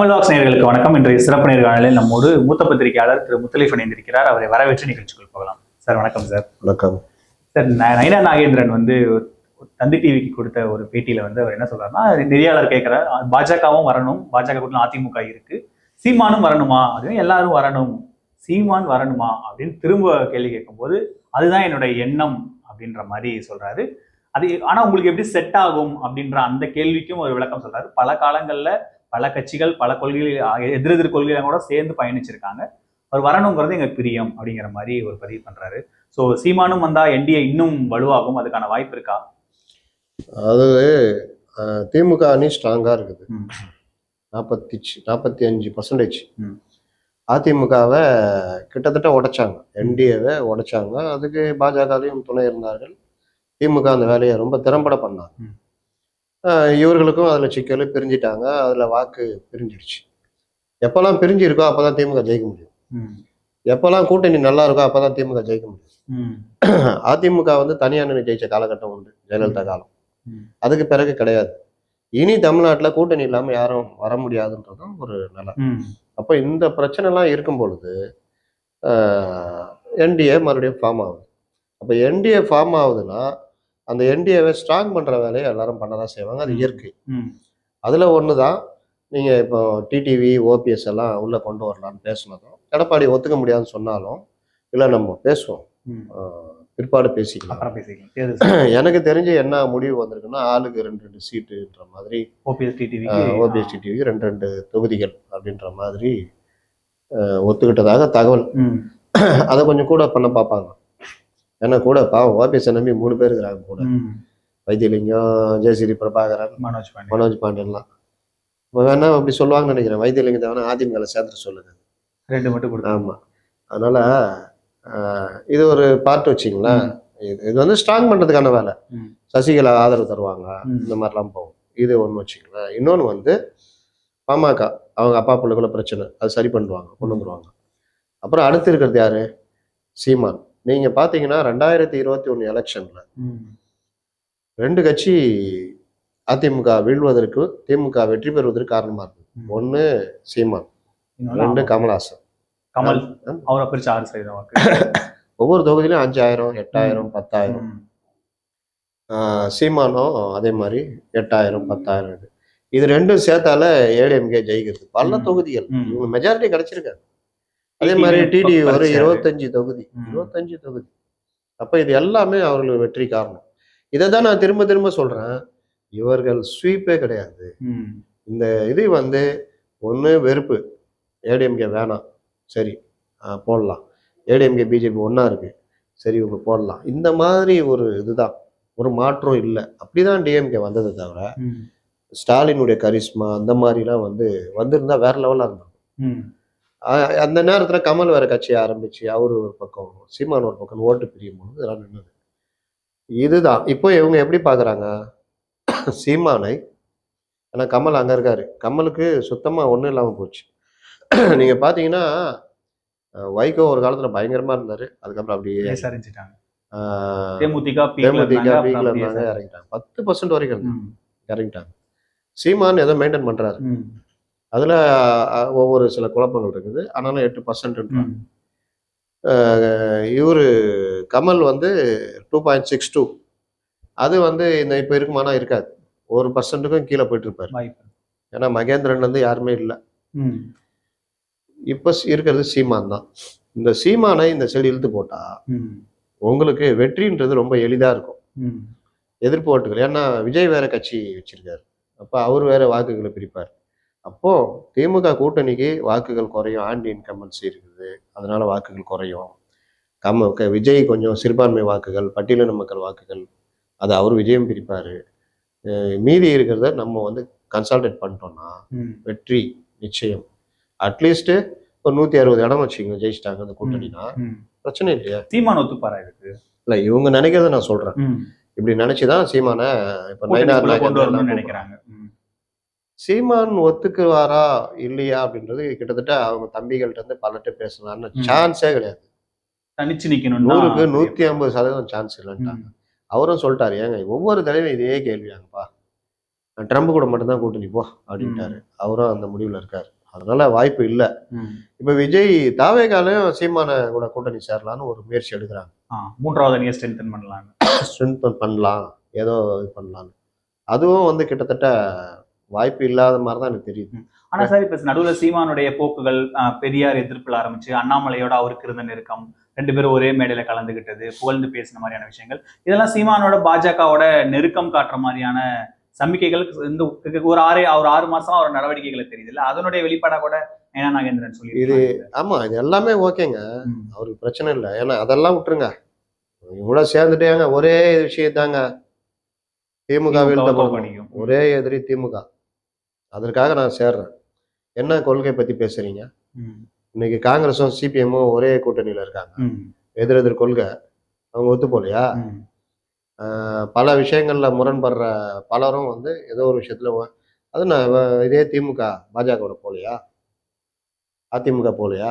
Tamil walks நேயர்களுக்கு வணக்கம். இன்றைய சிறப்பு நேர்காணலில் நம்மோடு மூத்த பத்திரிகையாளர் திரு முத்தலீஃப் இணைந்திருக்கிறார். அவரை வரவேற்று நிகழ்ச்சிக்குள் போகலாம். சார் வணக்கம். சார் வணக்கம். சார், நயினா நாகேந்திரன் தந்தி டிவிக்கு கொடுத்த ஒரு பேட்டியில அவர் என்ன சொல்றாருன்னா, நெறியாளர் கேட்கிறார், பாஜகவும் வரணும், பாஜக கூட்டத்தில் அதிமுக இருக்கு, சீமானும் வரணுமா, அதுவும் எல்லாரும் வரணும், சீமான் வரணுமா அப்படின்னு திரும்ப கேள்வி கேட்கும்போது அதுதான் என்னுடைய எண்ணம் அப்படின்ற மாதிரி சொல்றாரு. அது ஆனா உங்களுக்கு எப்படி செட் ஆகும் அப்படின்ற அந்த கேள்விக்கும் ஒரு விளக்கம் சொல்றாரு. பல காலங்கள்ல பல கட்சிகள் பல கொள்கைகள் எதிரெதிர் கொள்கைகளை கூட சேர்ந்து பயணிச்சிருக்காங்க, அவர் வரணுங்கிறது எங்க பிரியம் அப்படிங்கிற மாதிரி ஒரு பதிவு பண்றாரு. ஸோ சீமானும் வந்தா என்டிஏ இன்னும் வலுவாகும், அதுக்கான வாய்ப்பு இருக்கா? அது திமுக அணி ஸ்ட்ராங்கா இருக்குது, 45%. அதிமுகவை கிட்டத்தட்ட உடைச்சாங்க, என்டிஏவை உடைச்சாங்க. அதுக்கு பாஜகவையும் துணை இருந்தார்கள். திமுக அந்த வேலையை ரொம்ப திறம்பட பண்ணாங்க. இவர்களுக்கும் அதில் சிக்கல், பிரிஞ்சிட்டாங்க, அதில் வாக்கு பிரிஞ்சிடுச்சு. எப்போல்லாம் பிரிஞ்சிருக்கோ அப்போதான் திமுக ஜெயிக்க முடியும். எப்போல்லாம் கூட்டணி நல்லா இருக்கோ அப்போதான் திமுக ஜெயிக்க முடியும். அதிமுக தனியா நின்று ஜெயிச்ச காலகட்டம் உண்டு, ஜெயலலிதா காலம். அதுக்கு பிறகு கிடையாது. இனி தமிழ்நாட்டில் கூட்டணி இல்லாமல் யாரும் வர முடியாதுன்றதும் ஒரு நிலை. அப்போ இந்த பிரச்சனை எல்லாம் இருக்கும் பொழுது என்டிஏ மறுபடியும் ஃபார்ம் ஆகுது. அப்போ என்டிஏ ஃபார்ம் ஆகுதுன்னா அந்த என்டிஏவை ஸ்ட்ராங் பண்ற வேலையை எல்லாரும் பண்ணதான் செய்வாங்க, அது இயற்கை. அதுல ஒண்ணுதான் நீங்க இப்போ டிடிவி ஓபிஎஸ் எல்லாம் உள்ள கொண்டு வரலான்னு பேசினதும், எடப்பாடி ஒத்துக்க முடியாதுன்னு சொன்னாலும் இல்லை நம்ம பேசுவோம், பிற்பாடு பேசிக்கலாம். எனக்கு தெரிஞ்சு என்ன முடிவு வந்திருக்குன்னா, ஆளுக்கு 2 சீட்டுன்ற மாதிரி, ஓபிஎஸ் டிடிவிக்கு 2 தொகுதிகள் அப்படின்ற மாதிரி ஒத்துக்கிட்டதாக தகவல். அதை கொஞ்சம் கூட பண்ண பார்ப்பாங்க. ஏன்னா கூட பாவம் ஓபிஎஸ் நம்பி 3 பேர் இருக்கிறாங்க கூட, வைத்தியலிங்கம், ஜெயஸ்ரீ பிரபாகரன், மனோஜ் பாண்டியன்லாம். இப்போ வேணா அப்படி சொல்லுவாங்கன்னு நினைக்கிறேன். வைத்தியலிங்கத்தை வேணா அதிமுக சேர்த்துட்டு சொல்லுங்க, 2 மட்டும் கொடுத்தா. ஆமா, அதனால இது ஒரு பார்ட் வச்சிங்களேன். இது ஸ்ட்ராங் பண்றதுக்கான வேலை. சசிகலா ஆதரவு தருவாங்க, இந்த மாதிரிலாம் போகும். இது ஒன்று வச்சுங்களேன். இன்னொன்று பாமக அவங்க அப்பா பிள்ளைக்குள்ள பிரச்சனை, அது சரி பண்ணுவாங்க, கொண்டு வந்துருவாங்க. அப்புறம் அடுத்து இருக்கிறது யாரு? சீமான். நீங்க பாத்தீங்கன்னா 2021 எலெக்ஷன்ல 2 கட்சி அதிமுக வீழ்வதற்கு திமுக வெற்றி பெறுவதற்கு காரணமா இருக்கு. ஒண்ணு சீமான், 2 கமல்ஹாசன். கமல் அவரை பிரிச்சு 6% வாக்கு. ஒவ்வொரு தொகுதியிலும் 5000, 8000, 10,000. சீமானும் அதே மாதிரி 8000, 10,000. இது 2 சேர்த்தால ஏடிஎம்கே ஜெயிக்கிறது. பல தொகுதிகள் இவங்க மெஜாரிட்டி கிடைச்சிருக்காரு. அதே மாதிரி டிடி ஒரு 25 தொகுதி. அப்ப இது எல்லாமே அவர்களுக்கு வெற்றி காரணம். இதை தான் நான் திரும்ப திரும்ப சொல்றேன், இவர்கள் ஸ்வீப்பே கிடையாது. இந்த இது ஒண்ணு வெறுப்பு, ஏடிஎம்கே வேணாம், சரி போடலாம், ஏடிஎம்கே பிஜேபி ஒன்னா இருக்கு, சரி இவங்க போடலாம், இந்த மாதிரி ஒரு இதுதான், ஒரு மாற்றம் இல்லை. அப்படிதான் டிஎம்கே வந்ததை தவிர ஸ்டாலினுடைய கரிஸ்மா அந்த மாதிரிலாம் வந்திருந்தா வேற லெவலா இருந்தாங்க. அந்த நேரத்துல கமல் வேற கட்சி ஆரம்பிச்சு அவரு ஒரு பக்கம், சீமான் ஒரு பக்கம் ஓட்டு பிரியும் போது இதெல்லாம் நின்னது. இதுதான் இப்போ இவங்க எப்படி பாக்குறாங்க சீமானை. ஏன்னா கமல் அங்க இருக்காரு, கமலுக்கு சுத்தமா ஒண்ணும் இல்லாம போச்சு. நீங்க பாத்தீங்கன்னா வைகோ ஒரு காலத்துல பயங்கரமா இருந்தாரு, அதுக்கப்புறம் அப்படியே தேமுதிக இருந்தாங்க, இறங்கிட்டாங்க. 10% வரைக்கும் இறங்கிட்டாங்க. சீமான் ஏதோ மெயின்டைன் பண்றாரு. அதுல ஒவ்வொரு சில குழப்பங்கள் இருக்குது, ஆனாலும் 8%. இவரு கமல் 2.62. அது இந்த இப்ப இருக்குமானா இருக்காது, 1%க்கும் கீழே போயிட்டு இருப்பாரு. ஏன்னா மகேந்திரன் யாருமே இல்லை. இப்ப இருக்கிறது சீமான் தான். இந்த சீமானை இந்த சைடு இழுத்து போட்டா உங்களுக்கு வெற்றின்றது ரொம்ப எளிதா இருக்கும். எதிர்ப்பு ஓட்டுகள், ஏன்னா விஜய் வேற கட்சி வச்சிருக்காரு, அப்ப அவர் வேற வாக்குகளை பிரிப்பார். அப்போ திமுக கூட்டணிக்கு வாக்குகள் குறையும், ஆன்டி இன்கம்பன்சி இருக்குது, அதனால வாக்குகள் குறையும். விஜய் கொஞ்சம் சிறுபான்மை வாக்குகள், பட்டியலின மக்கள் வாக்குகள், அதை அவர் விஜயம் பிரிப்பாரு. மீதி இருக்கிறத நம்ம கன்சால்டேட் பண்ணிட்டோம்னா வெற்றி நிச்சயம். அட்லீஸ்ட் ஒரு 160 இடம் வச்சுக்கோங்க, ஜெயிச்சிட்டாங்க அந்த கூட்டணினா பிரச்சனை இல்லையா? சீமான் ஒத்துப்பாரா இதுக்கு? இல்ல, இவங்க நினைக்கிறத நான் சொல்றேன். இப்படி நினைச்சுதான் சீமான இப்ப நினைக்கிறாங்க. சீமான் ஒத்துக்குவாரா இல்லையா அப்படின்றது கிட்டத்தட்ட அவங்க தம்பிகள்ட்ட பலர்கிட்ட பேசலாம்னு சான்ஸே கிடையாது. தனிச்சு நிக்கணும், 100க்கு 150% சான்ஸ் இல்லைன்ட்டாங்க. அவரும் சொல்லிட்டாரு, ஏங்க ஒவ்வொரு தடவையும் இதே கேள்வியாங்கப்பா, ட்ரம்ப் கூட மட்டும்தான் கூட்டணி போ அப்படின்ட்டாரு. அவரும் அந்த முடிவுல இருக்காரு. அதனால வாய்ப்பு இல்லை. இப்ப விஜய் தாவேகாலையும் சீமான கூட கூட்டணி சேரலான்னு ஒரு முயற்சி எடுக்கிறாங்க. 3வது அணியை ஸ்ட்ரென்தன் பண்ணலாம், ஸ்ட்ரென்தன் பண்ணலாம், ஏதோ இது பண்ணலான்னு. அதுவும் வந்து கிட்டத்தட்ட வாய்ப்பு இல்லாத மாதிரி தான் எனக்கு தெரியுது. ஆனா சார் இப்ப நடுவுல சீமானுடைய போக்குகள், பெரியார் எதிர்ப்புல ஆரம்பிச்சு அண்ணாமலையோட அவருக்கு இருந்த நெருக்கம், 2 பேரும் ஒரே மேடையில கலந்துகிட்டது, புகழ்ந்து பேசின மாதிரியான விஷயங்கள், இதெல்லாம் சீமானோட பாஜகவோட நெருக்கம் காட்டுற மாதிரியான சமிக்கைகள் இந்த ஒரு 6 மாசமா ஒரு நடவடிக்கைகளை தெரியுது இல்ல, அதனுடைய வெளிப்பாடா கூட நயனா நாகேந்திரன் சொல்லி இது. ஆமா, இது எல்லாமே ஓகேங்க, அவருக்கு பிரச்சனை இல்லை. ஏன்னா அதெல்லாம் விட்டுருங்க, இவ்வளவு சேர்ந்துட்டேங்க. ஒரே விஷயத்தாங்க, திமுக ஒரே எதிரி திமுக. அதற்காக நான் சேர்றேன். என்ன கொள்கை பத்தி பேசுறீங்க? இன்னைக்கு காங்கிரஸும் சிபிஎம்மும் ஒரே கூட்டணியில இருக்காங்க. எதிர் கொள்கை, அவங்க ஒத்து போலையா? பல விஷயங்கள்ல முரண்படுற பலரும் வந்து ஏதோ ஒரு விஷயத்துல அது நான் இதே திமுக பாஜகவோட போலையா, அதிமுக போலையா?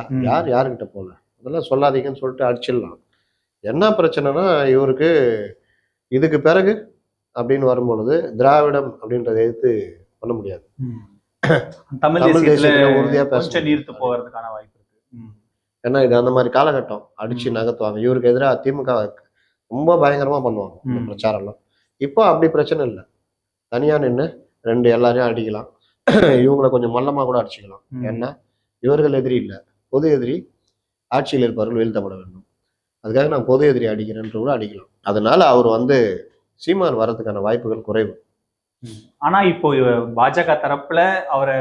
யாருக்கிட்ட போல? அதெல்லாம் சொல்லாதீங்கன்னு சொல்லிட்டு அடிச்சிடலாம். என்ன பிரச்சனைனா, இவருக்கு இதுக்கு பிறகு அப்படின்னு வரும்பொழுது திராவிடம் அப்படின்றத எதிர்த்து பண்ண முடியாது. தமிழ் தேசியத்துல உறுதியா பேச நீர்த்து போகிறதுக்கான வாய்ப்பு இருக்கு. ஏன்னா இது அந்த மாதிரி காலகட்டம், அடிச்சு நகர்த்துவாங்க. இவருக்கு எதிராக திமுக ரொம்ப பயங்கரமா பண்ணுவாங்க இந்த பிரச்சாரம்லாம். இப்போ அப்படி பிரச்சனை இல்லை, தனியா நின்று எல்லாரையும் அடிக்கலாம். இவங்களை கொஞ்சம் மல்லமா கூட அடிச்சுக்கலாம். ஏன்னா இவர்கள் எதிரி இல்லை, பொது எதிரி ஆட்சியில் இருப்பவர்கள் வீழ்த்தப்பட வேண்டும். அதுக்காக நான் பொது எதிரி அடிக்கிறேன்ற கூட அடிக்கலாம். அதனால அவர் வந்து சீமான் வர்றதுக்கான வாய்ப்புகள் குறைவு. ஆனா இப்போ பாஜக தரப்புல அவரை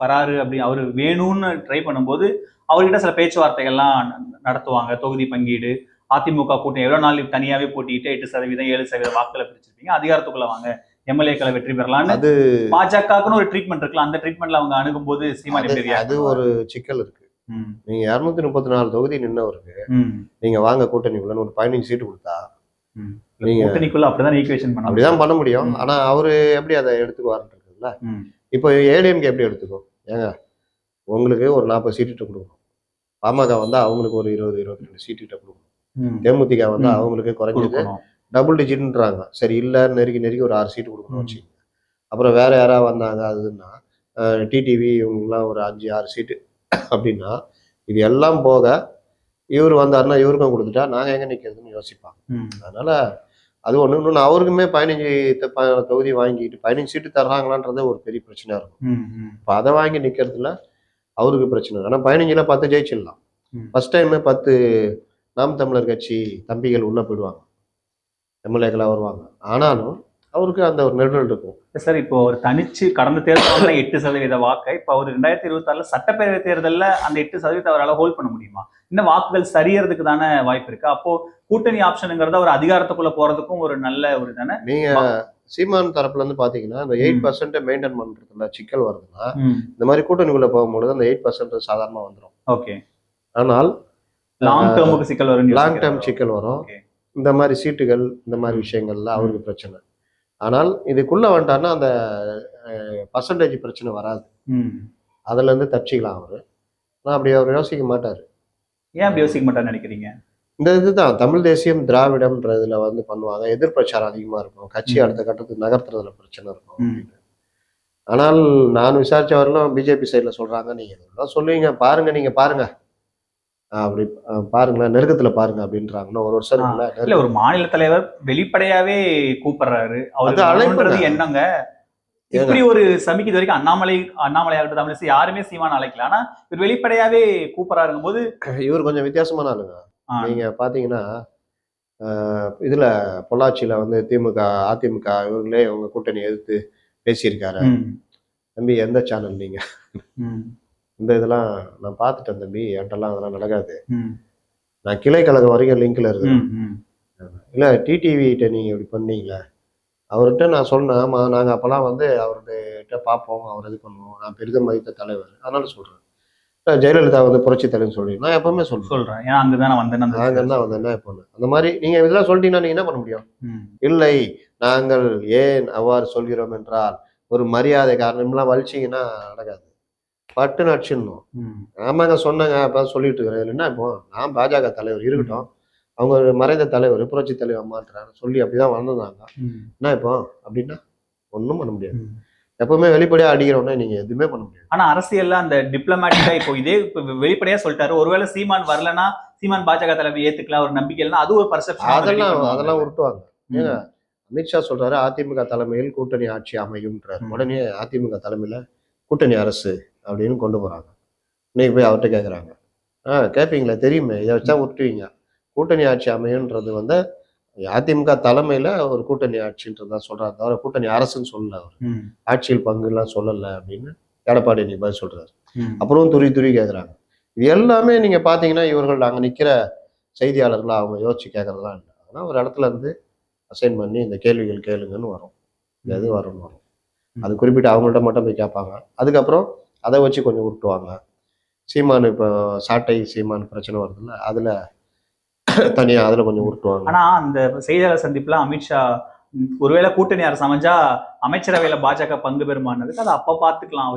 வராரு அப்படி அவரு வேணும்னு ட்ரை பண்ணும்போது அவர்கிட்ட சில பேச்சுவார்த்தைகள்லாம் நடத்துவாங்க. தொகுதி பங்கீடு, அதிமுக கூட்டணி எவ்வளவு நாள் தனியாவே போட்டிட்டு 8%, 7% வாக்குகளை பிரிச்சிருப்பீங்க, அதிகாரத்துக்குள்ள வாங்க, எம்எல்ஏக்களை வெற்றி பெறலாம்னு அது பாஜகன்னு ஒரு ட்ரீட்மெண்ட் இருக்குல்ல, அந்த ட்ரீட்மெண்ட்ல அவங்க அணுகும்போது சீமான் அது ஒரு சிக்கல் இருக்கு. நீங்க 234 தொகுதி நின்னவருக்கு நீங்க வாங்க கூட்டணிக்குள்ள ஒரு 15 சீட்டு கொடுத்தா கூட்டணிக்குள்ள அப்படிதான் ஈக்குவேஷன் பண்ண அப்படிதான் பண்ண முடியும். ஆனா அவரு எப்படி அதை எடுத்துக்குவாருன்றதுல, இப்போ ஏடிஎம்கே எப்படி எடுத்துக்கும்? ஏங்க உங்களுக்கு ஒரு 40 சீட்டு கொடுக்கணும், பாமக வந்தா அவங்களுக்கு ஒரு 20-22 சீட்டு கொடுக்கணும், தேமுதிக வந்தா அவங்களுக்கு குறைஞ்சது டபுள் டிஜிட்ன்றாங்க. சரி, இல்ல நெருக்கி ஒரு 6 சீட்டு கொடுக்கணும் வச்சு. அப்புறம் வேற யாராவது வந்தாங்க அதுன்னா டிடிவி இவங்கெல்லாம் ஒரு 5-6 சீட்டு அப்படின்னா, இது எல்லாம் போக இவர் வந்தாருன்னா இவருக்கும் கொடுத்துட்டா நாங்க எங்க நிக்கிறதுன்னு யோசிப்பாங்க. அதனால அது இன்னொன்னு அவருக்குமே 15 தொகுதி வாங்கிட்டு 15 சீட்டு தர்றாங்களான்றதே ஒரு பெரிய பிரச்சனையா இருக்கும். இப்போ அதை வாங்கி நிக்கிறதுல அவருக்கு பிரச்சனை. ஆனா 15ல 10 ஜெயிச்சிடலாம். ஃபர்ஸ்ட் டைம் 10 நாம் தமிழர் கட்சி தம்பிகள் உள்ள போயிடுவாங்க, எம்எல்ஏக்களா வருவாங்க. ஆனாலும் அவருக்கு அந்த ஒரு நெருடல் இருக்கும். சார் இப்போ ஒரு தனிச்சு கடந்த தேர்தல் 8% வாக்கை இப்போ அவர் 2026 சட்டப்பேரவை தேர்தலில் அந்த 8% அவரால் ஹோல்ட் பண்ண முடியுமா? இன்னும் வாக்குகள் சரியறதுக்கு தானே வாய்ப்பு இருக்கு. அப்போ கூட்டணி ஆப்ஷனுங்கிறத ஒரு அதிகாரத்துக்குள்ள போறதுக்கும் ஒரு நல்ல ஒரு தானே. நீங்க சீமான் தரப்புல இருந்து பாத்தீங்கன்னா இந்த 8% மெயின்டைன் பண்றதுல சிக்கல் வருதுன்னா, இந்த மாதிரி கூட்டணிக்குள்ள போகும்போது அந்த 8% சாதாரணமா வந்துடும். ஓகே. ஆனால் லாங் டேர்முக்கு சிக்கல் வரும், லாங் டேர்ம் சிக்கல் வரும். இந்த மாதிரி சீட்டுகள், இந்த மாதிரி விஷயங்கள்ல அவருக்கு பிரச்சனை. ஆனால் இதுக்குள்ள வந்துட்டாருன்னா அந்த பர்சன்டேஜ் பிரச்சனை வராது, அதுல இருந்து தப்பிச்சிக்கலாம் அவரு. ஆனா அப்படி அவர் யோசிக்க மாட்டாரு. ஏன் அப்படி யோசிக்க மாட்டாருன்னு நினைக்கிறீங்க? இந்த இதுதான் தமிழ் தேசியம் திராவிடம்ன்றதுல வந்து பண்ணுவாங்க, எதிர்பிரச்சாரம் அதிகமா இருக்கும், கட்சி அடுத்த கட்டத்துக்கு நகர்த்துறதுல பிரச்சனை இருக்கும். ஆனால் நான் விசாரிச்சவர்களும் பிஜேபி சைட்ல சொல்றாங்க, நீங்க இதெல்லாம் சொல்லுவீங்க பாருங்க, நீங்க பாருங்க அப்படி பாருங்களேன், நெருக்கத்துல பாருங்க அப்படின்றாங்கன்னா ஒரு வருஷம் இல்ல. ஒரு மாநில தலைவர் வெளிப்படையாவே கூப்பிடுறாரு, அவருக்கு என்னங்க இப்படி ஒரு சமிக்கை இது வரைக்கும் அண்ணாமலையாகட்டும் தமிழிசை யாருமே சீமான அழைக்கல. ஆனா இவர் வெளிப்படையாவே கூப்பிடுறாருங்கும் போது இவர் கொஞ்சம் வித்தியாசமான ஆளுங்க. நீங்க பாத்தீங்கன்னா இதுல பொள்ளாச்சியில வந்து திமுக அதிமுக இவங்களே உங்க கூட்டணி எதிர்த்து பேசியிருக்காரு. தம்பி எந்த சேனல் நீங்க? இந்த இதெல்லாம் நான் பார்த்துட்டேன் தம்பி, என்கிட்டலாம் அதெல்லாம் நடக்காது, நான் கிளை கழகம் வரைக்கும் லிங்க்ல இருக்கேன். இல்லை டிடிவிட்ட நீங்க இப்படி பண்ணீங்களே, அவர்கிட்ட நான் சொன்னேன், ஆமா நாங்க அப்பெல்லாம் வந்து அவர்கிட்ட பார்ப்போம், அவர் இது பண்ணுவோம், நான் பெரிதும் மதித்த தலைவர், அதனால சொல்றேன். ஜெயலலிதா வந்து புரட்சி தலைன்னு சொல்லி நான் எப்பவுமே சொல்றேன். ஏன்னா அங்கதான் வந்தேன், அங்கதான் வந்தேன்னா எப்போ அந்த மாதிரி நீங்க இதெல்லாம் சொல்லிட்டீங்கன்னா நீங்க என்ன பண்ண முடியும்? இல்லை நாங்கள் ஏன் அவ்வாறு சொல்கிறோம் என்றால் ஒரு மரியாதை காரணம்லாம் வலிச்சிங்கன்னா நடக்காது, பட்டு நடிச்சிடணும். ஆமாங்க சொன்னாங்க அப்ப சொல்லிட்டு இருக்கிறேன். என்ன இப்போ நான் பாஜக தலைவர் இருக்கட்டும், அவங்க மறைந்த தலைவர் புரட்சி தலைவர் மாற்றாரு சொல்லி அப்படிதான் வந்திருந்தாங்க. என்ன இப்போ அப்படின்னா ஒன்றும் பண்ண முடியாது. எப்பவுமே வெளிப்படையா அடிக்கிறோன்னா நீங்க எதுவுமே பண்ண முடியாது. ஆனா அரசியல்ல அந்த டிப்ளமேட்டிக்கா இப்போ இதே வெளிப்படையா சொல்லிட்டாரு, ஒருவேளை சீமான் வரலன்னா சீமான் பாஜக தலைமை ஏத்துக்கலாம் ஒரு நம்பிக்கை இல்லைன்னா அது ஒரு பர்செப்ஷன் அதெல்லாம் உருட்டுவாங்க. ஏங்க அமித்ஷா சொல்றாரு அதிமுக தலைமையில் கூட்டணி ஆட்சி அமையும்ன்றாரு. உடனே அதிமுக தலைமையில கூட்டணி அரசு அப்படின்னு கொண்டு போறாங்க. இன்னைக்கு போய் அவர்கிட்ட கேட்குறாங்க, கேட்பீங்களா, தெரியுமே, இதை வச்சா உருட்டுவீங்க. கூட்டணி ஆட்சி அமையும்ன்றது வந்து அதிமுக தலைமையில ஒரு கூட்டணி ஆட்சின்றதான் சொல்றாரு தவிர கூட்டணி அரசுன்னு சொல்லல. அவர் ஆட்சியில் பங்குலாம் சொல்லலை அப்படின்னு எடப்பாடி நீ பதில் சொல்றாரு. அப்புறம் துரி கேட்குறாங்க. இது எல்லாமே நீங்க பாத்தீங்கன்னா இவர்கள் அங்க நிக்கிற செய்தியாளர்கள் அவங்க யோசிச்சு கேட்கறதுலாம் இல்லை. ஆனால் ஒரு இடத்துல இருந்து அசைன் பண்ணி இந்த கேள்விகள் கேளுங்கன்னு வரும், இந்த இது வரும்னு வரும். அது குறிப்பிட்டு அவங்கள்ட்ட மட்டும் போய் கேட்பாங்க. அதுக்கப்புறம் அதை வச்சு கொஞ்சம் உருட்டுவாங்க. சீமான் இப்போ சாட்டை சீமான் பிரச்சனை வருதுல்ல, அதுல தனியா அதுல கொஞ்சம் உருட்டுவாங்க. ஆனா அந்த செய்தியாளர் சந்திப்புல அமித்ஷா ஒருவேளை கூட்டணி அரசு அமைஞ்சா அமைச்சரவையில பாஜக பங்கு பெறுமானதுக்கு அதை அப்ப பாத்துக்கலாம்,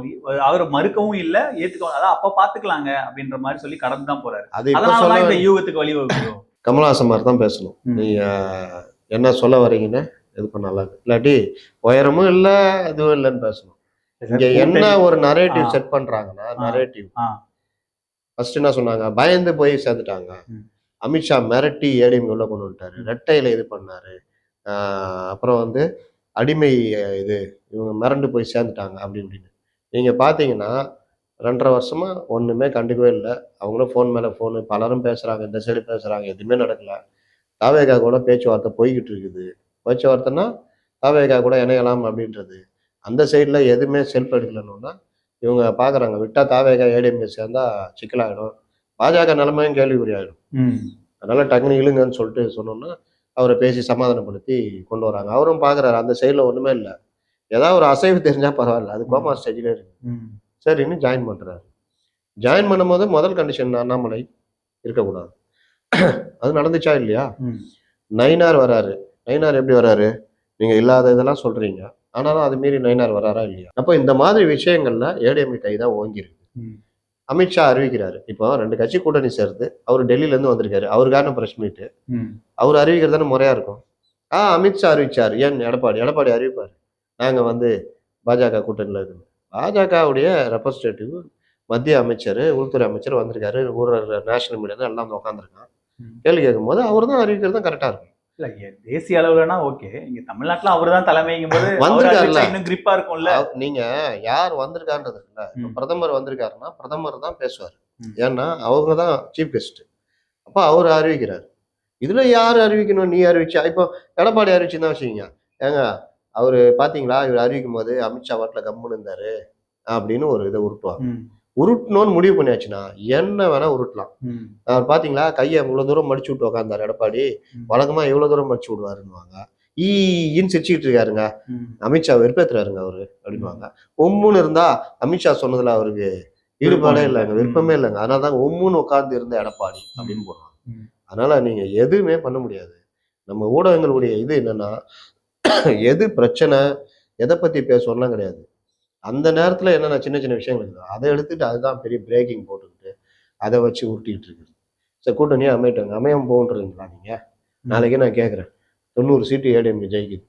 அவர் மறுக்கவும் இல்லை ஏத்துக்கவும், அதான் அப்ப பாத்துக்கலாங்க அப்படின்ற மாதிரி சொல்லி கடந்து தான் போறாரு. அதனாலதான் இந்த யூகத்துக்கு வழிவகுக்கும். கமலஹாசன் மாதிரி தான் பேசணும். நீங்க என்ன சொல்ல வரீங்கன்னு இது பண்ணல, இல்லாட்டி உயரமும் இல்லை இதுவும் இல்லைன்னு பேசணும். இங்க என்ன ஒரு நரேட்டிவ் செட் பண்றாங்கன்னா, நரேட்டிவ் ஃபர்ஸ்ட் என்ன சொன்னாங்க, பயந்து போய் சேர்ந்துட்டாங்க. அமித்ஷா மிரட்டி ஏடிஎம் உள்ள கொண்டு வந்துட்டாரு, ரெட்டையில இது பண்ணாரு, அப்புறம் வந்து அடிமை இது இவங்க மிரண்டு போய் சேர்ந்துட்டாங்க அப்படின்னு. நீங்க பாத்தீங்கன்னா 2.5 வருஷமா ஒண்ணுமே கண்டுக்கவே இல்லை. அவங்களும் ஃபோன் மேல ஃபோனு, பலரும் பேசுறாங்க, இந்த சைடு பேசுறாங்க, எதுவுமே நடக்கல. தாவேகா கூட பேச்சுவார்த்தை போய்கிட்டு இருக்குது. பேச்சுவார்த்தைன்னா தாவேகா கூட இணையலாம் அப்படின்றது. அந்த சைட்ல எதுவுமே செல்ஃப் எடுக்கலன்னா இவங்க பாக்குறாங்க, விட்டா தாவேகா ஏடிஎம்கே சேர்ந்தா சிக்கலாயிடும், பாஜக நிலைமையும் கேள்விக்குறியாயிடும். அதனால டக்குனு இழுங்கன்னு சொல்லிட்டு சொன்னோம்னா அவரை பேசி சமாதானப்படுத்தி கொண்டு வராங்க. அவரும் பாக்குறாரு அந்த சைட்ல ஒண்ணுமே இல்லை, ஏதாவது ஒரு அசைவு தெரிஞ்சா பரவாயில்ல, அது கோமா ஸ்டேஜ்ல இருக்கு. சரின்னு ஜாயின் பண்றாரு. ஜாயின் பண்ணும்போது முதல் கண்டிஷன் அண்ணாமலை இருக்கக்கூடாது. அது நடந்துச்சா இல்லையா? நயினார் வராரு. நயினார் எப்படி வராரு, நீங்க இல்லாத இதெல்லாம் சொல்றீங்க, ஆனாலும் அது மீறி நயினார் வராரா இல்லையா? அப்போ இந்த மாதிரி விஷயங்கள்ல ஏடிஎம்கே கை தான் ஓங்கிருக்கு. அமித்ஷா அறிவிக்கிறாரு, இப்போ 2 கட்சி கூட்டணி சேர்ந்து அவர் டெல்லியில இருந்து வந்திருக்காரு, அவருக்கான பிரஸ் மீட், அவர் அறிவிக்கிறது தானே முறையா இருக்கும். அமித்ஷா அறிவிச்சார், ஏன் எடப்பாடி அறிவிப்பாரு, நாங்க வந்து பாஜக கூட்டணியில இருக்கு. பாஜகவுடைய ரெப்ரஸன்டேட்டிவ் மத்திய அமைச்சர், உள்துறை அமைச்சர் வந்திருக்காரு, ஊரக நேஷனல் மீடியா தான் எல்லாம் உட்காந்துருக்கான். கேள்வி கேட்கும் போது அவர் தான் அறிவிக்கிறது தான் கரெக்டா இருக்கும். இல்ல தேசிய அளவுலனா ஓகே, இங்க தமிழ்நாட்டுல அவர் தான் தலைமைங்கும் போது வந்திருக்காருல்ல, இன்னும் கிரிப்பா இருக்கும்ல. நீங்க யார் வந்திருக்கான்றது இல்ல, பிரதமர் வந்திருக்காருன்னா பிரதமர் தான் பேசுவார், ஏன்னா அவங்க தான் சீஃப் கெஸ்ட். அப்ப அவர் அறிவிக்கிறார். இதுல யார் அறிவிக்கணும், நீ அறிவிச்சா? இப்போ எடப்பாடி அறிவிச்சுதான் வச்சுக்கீங்க, ஏங்க அவரு பாத்தீங்களா இவர் அறிவிக்கும் போது அமித்ஷா வாட்டில கம்முன்னு இருந்தாரு அப்படின்னு ஒரு இதை உருட்டுவாங்க. உருட்டணும்னு முடிவு பண்ணியாச்சுன்னா என்ன வேணா உருட்டலாம். அவர் பாத்தீங்களா கையை இவ்வளவு தூரம் மடிச்சு விட்டு உக்காந்தாரு எடப்பாடி, வழக்கமா எவ்வளவு தூரம் மடிச்சு விடுவாருன்னுவாங்க. ஈன்னு சிரிச்சுக்கிட்டு இருக்காருங்க, அமித்ஷா வெறுப்பேத்துறாருங்க அவரு அப்படின்வாங்க. ஒம்முன்னு இருந்தா அமித்ஷா சொன்னதுல அவருக்கு ஈடுபாடே இல்லைங்க, விருப்பமே இல்லைங்க, அதனாலதான் ஒம்முன்னு உட்கார்ந்து இருந்த எடப்பாடி அப்படின்னு போடுவாங்க. அதனால நீங்க எதுவுமே பண்ண முடியாது. நம்ம ஊடகங்களுடைய இது என்னன்னா, எது பிரச்சனை எதை பத்தி பேசணும்லாம் கிடையாது. அந்த நேரத்துல என்னென்ன சின்ன சின்ன விஷயங்கள் இருக்குது அதை எடுத்துட்டு அதுதான் பெரிய பிரேக்கிங் போட்டுக்கிட்டு அதை வச்சு உருட்டிக்கிட்டு இருக்குது. சரி, கூட்டணியே அமையிட்டாங்க, அமையாம போன்றீங்களா நீங்க? நாளைக்கே நான் கேட்குறேன், 90 சீட்டு ஏடிஎம்கே ஜெயிக்குது,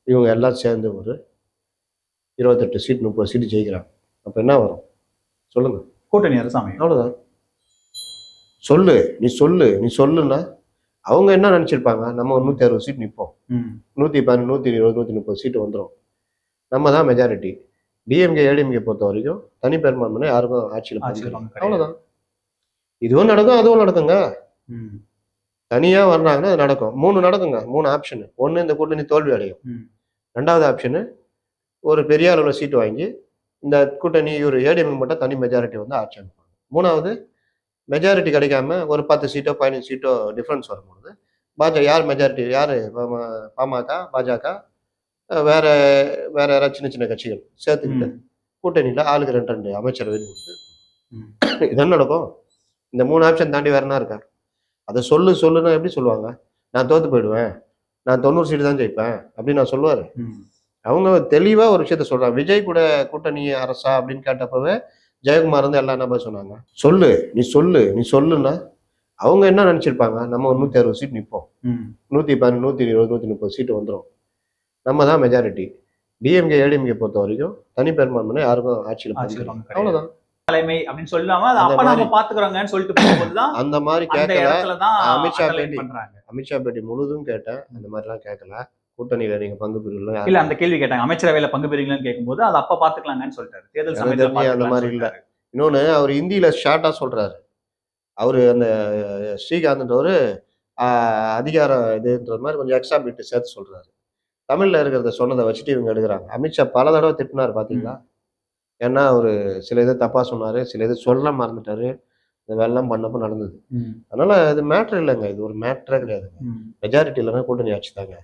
இவங்க எல்லாம் சேர்ந்து ஒரு 28 சீட் 30 சீட்டு ஜெயிக்கிறாங்க, அப்ப என்ன வரும் சொல்லுங்க? கூட்டணி அரசு அமையும், அவ்வளவுதான். நீ சொல்லுன்னா அவங்க என்ன நினைச்சிருப்பாங்க, நம்ம 160 சீட் நிற்போம், 110 120 130 சீட்டு வந்துடும், நம்ம தான் மெஜாரிட்டி. டிஎம்கே ஏடிஎம்கே பொறுத்த வரைக்கும் தனி பெரும்பான்மை யாருக்கும் ஆட்சியில், அவ்வளவுதான். இதுவும் நடக்கும் அதுவும் நடக்குங்க. தனியா வர்றாங்கன்னா அது நடக்கும். 3 நடக்குங்க, 3 ஆப்ஷனு. ஒண்ணு இந்த கூட்டணி தோல்வி அடையும், 2வது ஆப்ஷனு ஒரு பெரிய அளவுல சீட்டு வாங்கி இந்த கூட்டணி இவர் ஏடிஎம்கே மட்டும் தனி மெஜாரிட்டி வந்து ஆட்சி அமைப்பாங்க. 3வது மெஜாரிட்டி கிடைக்காம ஒரு 10 சீட்டோ 15 சீட்டோ டிஃபரன்ஸ் வரும்பொழுது யார் மெஜாரிட்டி, யாரு பாமக பாஜக வேற யாராவது சின்ன சின்ன கட்சிகள் சேர்த்துக்கிட்டு கூட்டணியில ஆளுக்கு 2 அமைச்சரவை கொடுத்து இதெல்லாம் நடக்கும். இந்த 3 ஆப்ஷன் தாண்டி வேற என்ன இருக்கா? அதை சொல்லுன்னா எப்படி சொல்லுவாங்க? நான் தோத்து போயிடுவேன், நான் 90 சீட்டு தான் ஜெயிப்பேன் அப்படின்னு நான் சொல்லுவாரு. அவங்க தெளிவா ஒரு விஷயத்த சொல்றாங்க. விஜய் கூட கூட்டணி அரசா அப்படின்னு கேட்டப்பவே ஜெயக்குமார் வந்து எல்லாம் என்ன சொன்னாங்க, நீ சொல்லுன்னா அவங்க என்ன நினைச்சிருப்பாங்க, நம்ம 160 சீட் நிற்போம், 110 120 130 சீட்டு வந்துடும், நம்ம தான் மெஜாரிட்டி. டிஎம்கே ஏடிஎம்கே பொறுத்த வரைக்கும் தனி பெரும்பான்மை யாருக்கும் ஆட்சியில் அவ்வளவுதான் தலைமை அப்படின்னு சொல்லாம அது அப்ப நம்ம பாத்துக்கிறோங்கன்னு சொல்லிட்டு போகும்போதுதான் அந்த மாதிரி கேட்கல. பண்றாங்க. அமித்ஷா பேட்டி முழுதும் கேட்டேன், அந்த மாதிரி எல்லாம் கேட்கல. கூட்டணியில நீங்க பங்கு பெறுவீங்களா இல்ல அந்த கேள்வி கேட்டாங்க, அமைச்சரவையில பங்கு பெறுவீங்களான்னு கேட்கும்போது அது அப்ப பாத்துக்கலாங்கன்னு சொல்லிட்டாரு. தேர்தல் சமயத்துல அந்த மாதிரி இல்ல. இன்னொன்னு அவர் ஹிந்தியில ஷார்ட்டா சொல்றாரு. அவரு அந்த ஸ்ரீகாந்த்ன்றவரு அதிகாரம் இதுன்ற மாதிரி கொஞ்சம் எக்ஸ்ட்ரா பிட்டு சேர்த்து சொல்றாரு. தமிழ்ல இருக்கிறத சொன்னதை வச்சுட்டு இவங்க எடுக்கிறாங்க. அமித்ஷா பல தடவை திட்டினார் பாத்தீங்களா? ஏன்னா அவரு சில இதை தப்பா சொன்னாரு, சில இது சொல்ல மறந்துட்டாரு. இந்த வேலைலாம் பண்ணப்ப நடந்தது. அதனால இது மேட்ரு இல்லைங்க, இது ஒரு மேட்ரே கிடையாதுங்க. மெஜாரிட்டி இல்லைன்னா கூட்டணி ஆட்சி தாங்க.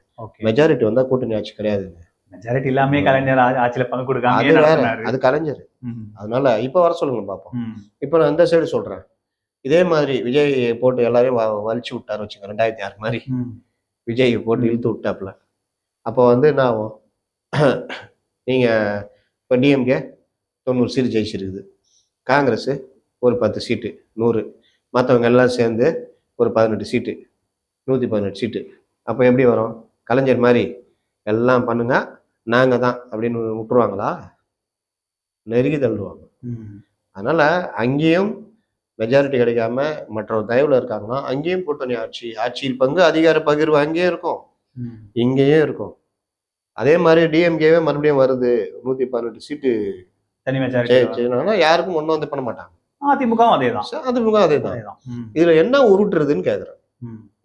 மெஜாரிட்டி வந்தா கூட்டணி ஆட்சி கிடையாதுங்க. மெஜாரிட்டி இல்லாம கலைஞர் ஆட்சியில பங்கு கொடுக்காம அது கலைஞர். அதனால இப்ப வர சொல்லுங்க பாப்போம். இப்ப நான் இந்த சைடு சொல்றேன். இதே மாதிரி விஜய் போட்டு எல்லாரையும் வலிச்சு விட்டாரு வச்சுங்க, 2006 மாதிரி விஜய் போட்டு இழுத்து விட்டாப்புல. அப்போ வந்து என்ன ஆகும்? நீங்க இப்போ டிஎம்கே 90 சீட்டு ஜெயிச்சிருக்குது, காங்கிரஸ் ஒரு 10 சீட்டு 100, மற்றவங்க எல்லாம் சேர்ந்து ஒரு 18 சீட்டு 118 சீட்டு. அப்போ எப்படி வரும்? கலைஞர் மாதிரி எல்லாம் பண்ணுங்க நாங்க தான் அப்படின்னு விட்டுருவாங்களா? நெருங்கி தள்ளுவாங்க. அதனால அங்கேயும் மெஜாரிட்டி கிடைக்காம மற்ற தயவுல இருக்காங்கன்னா அங்கேயும் கூட்டணி ஆட்சியில் பங்கு அதிகார பகிர்வு அங்கேயும் இருக்கும், இங்கேயும் இருக்கும். அதே மாதிரி டிஎம்கேவே மறுபடியும் வருது, 118 சீட்டு யாருக்கும் ஒன்றும் வந்து பண்ண மாட்டாங்க. அதிமுகவும் அதேதான். இதுல என்ன உருட்டுறதுன்னு கேக்குறேன்.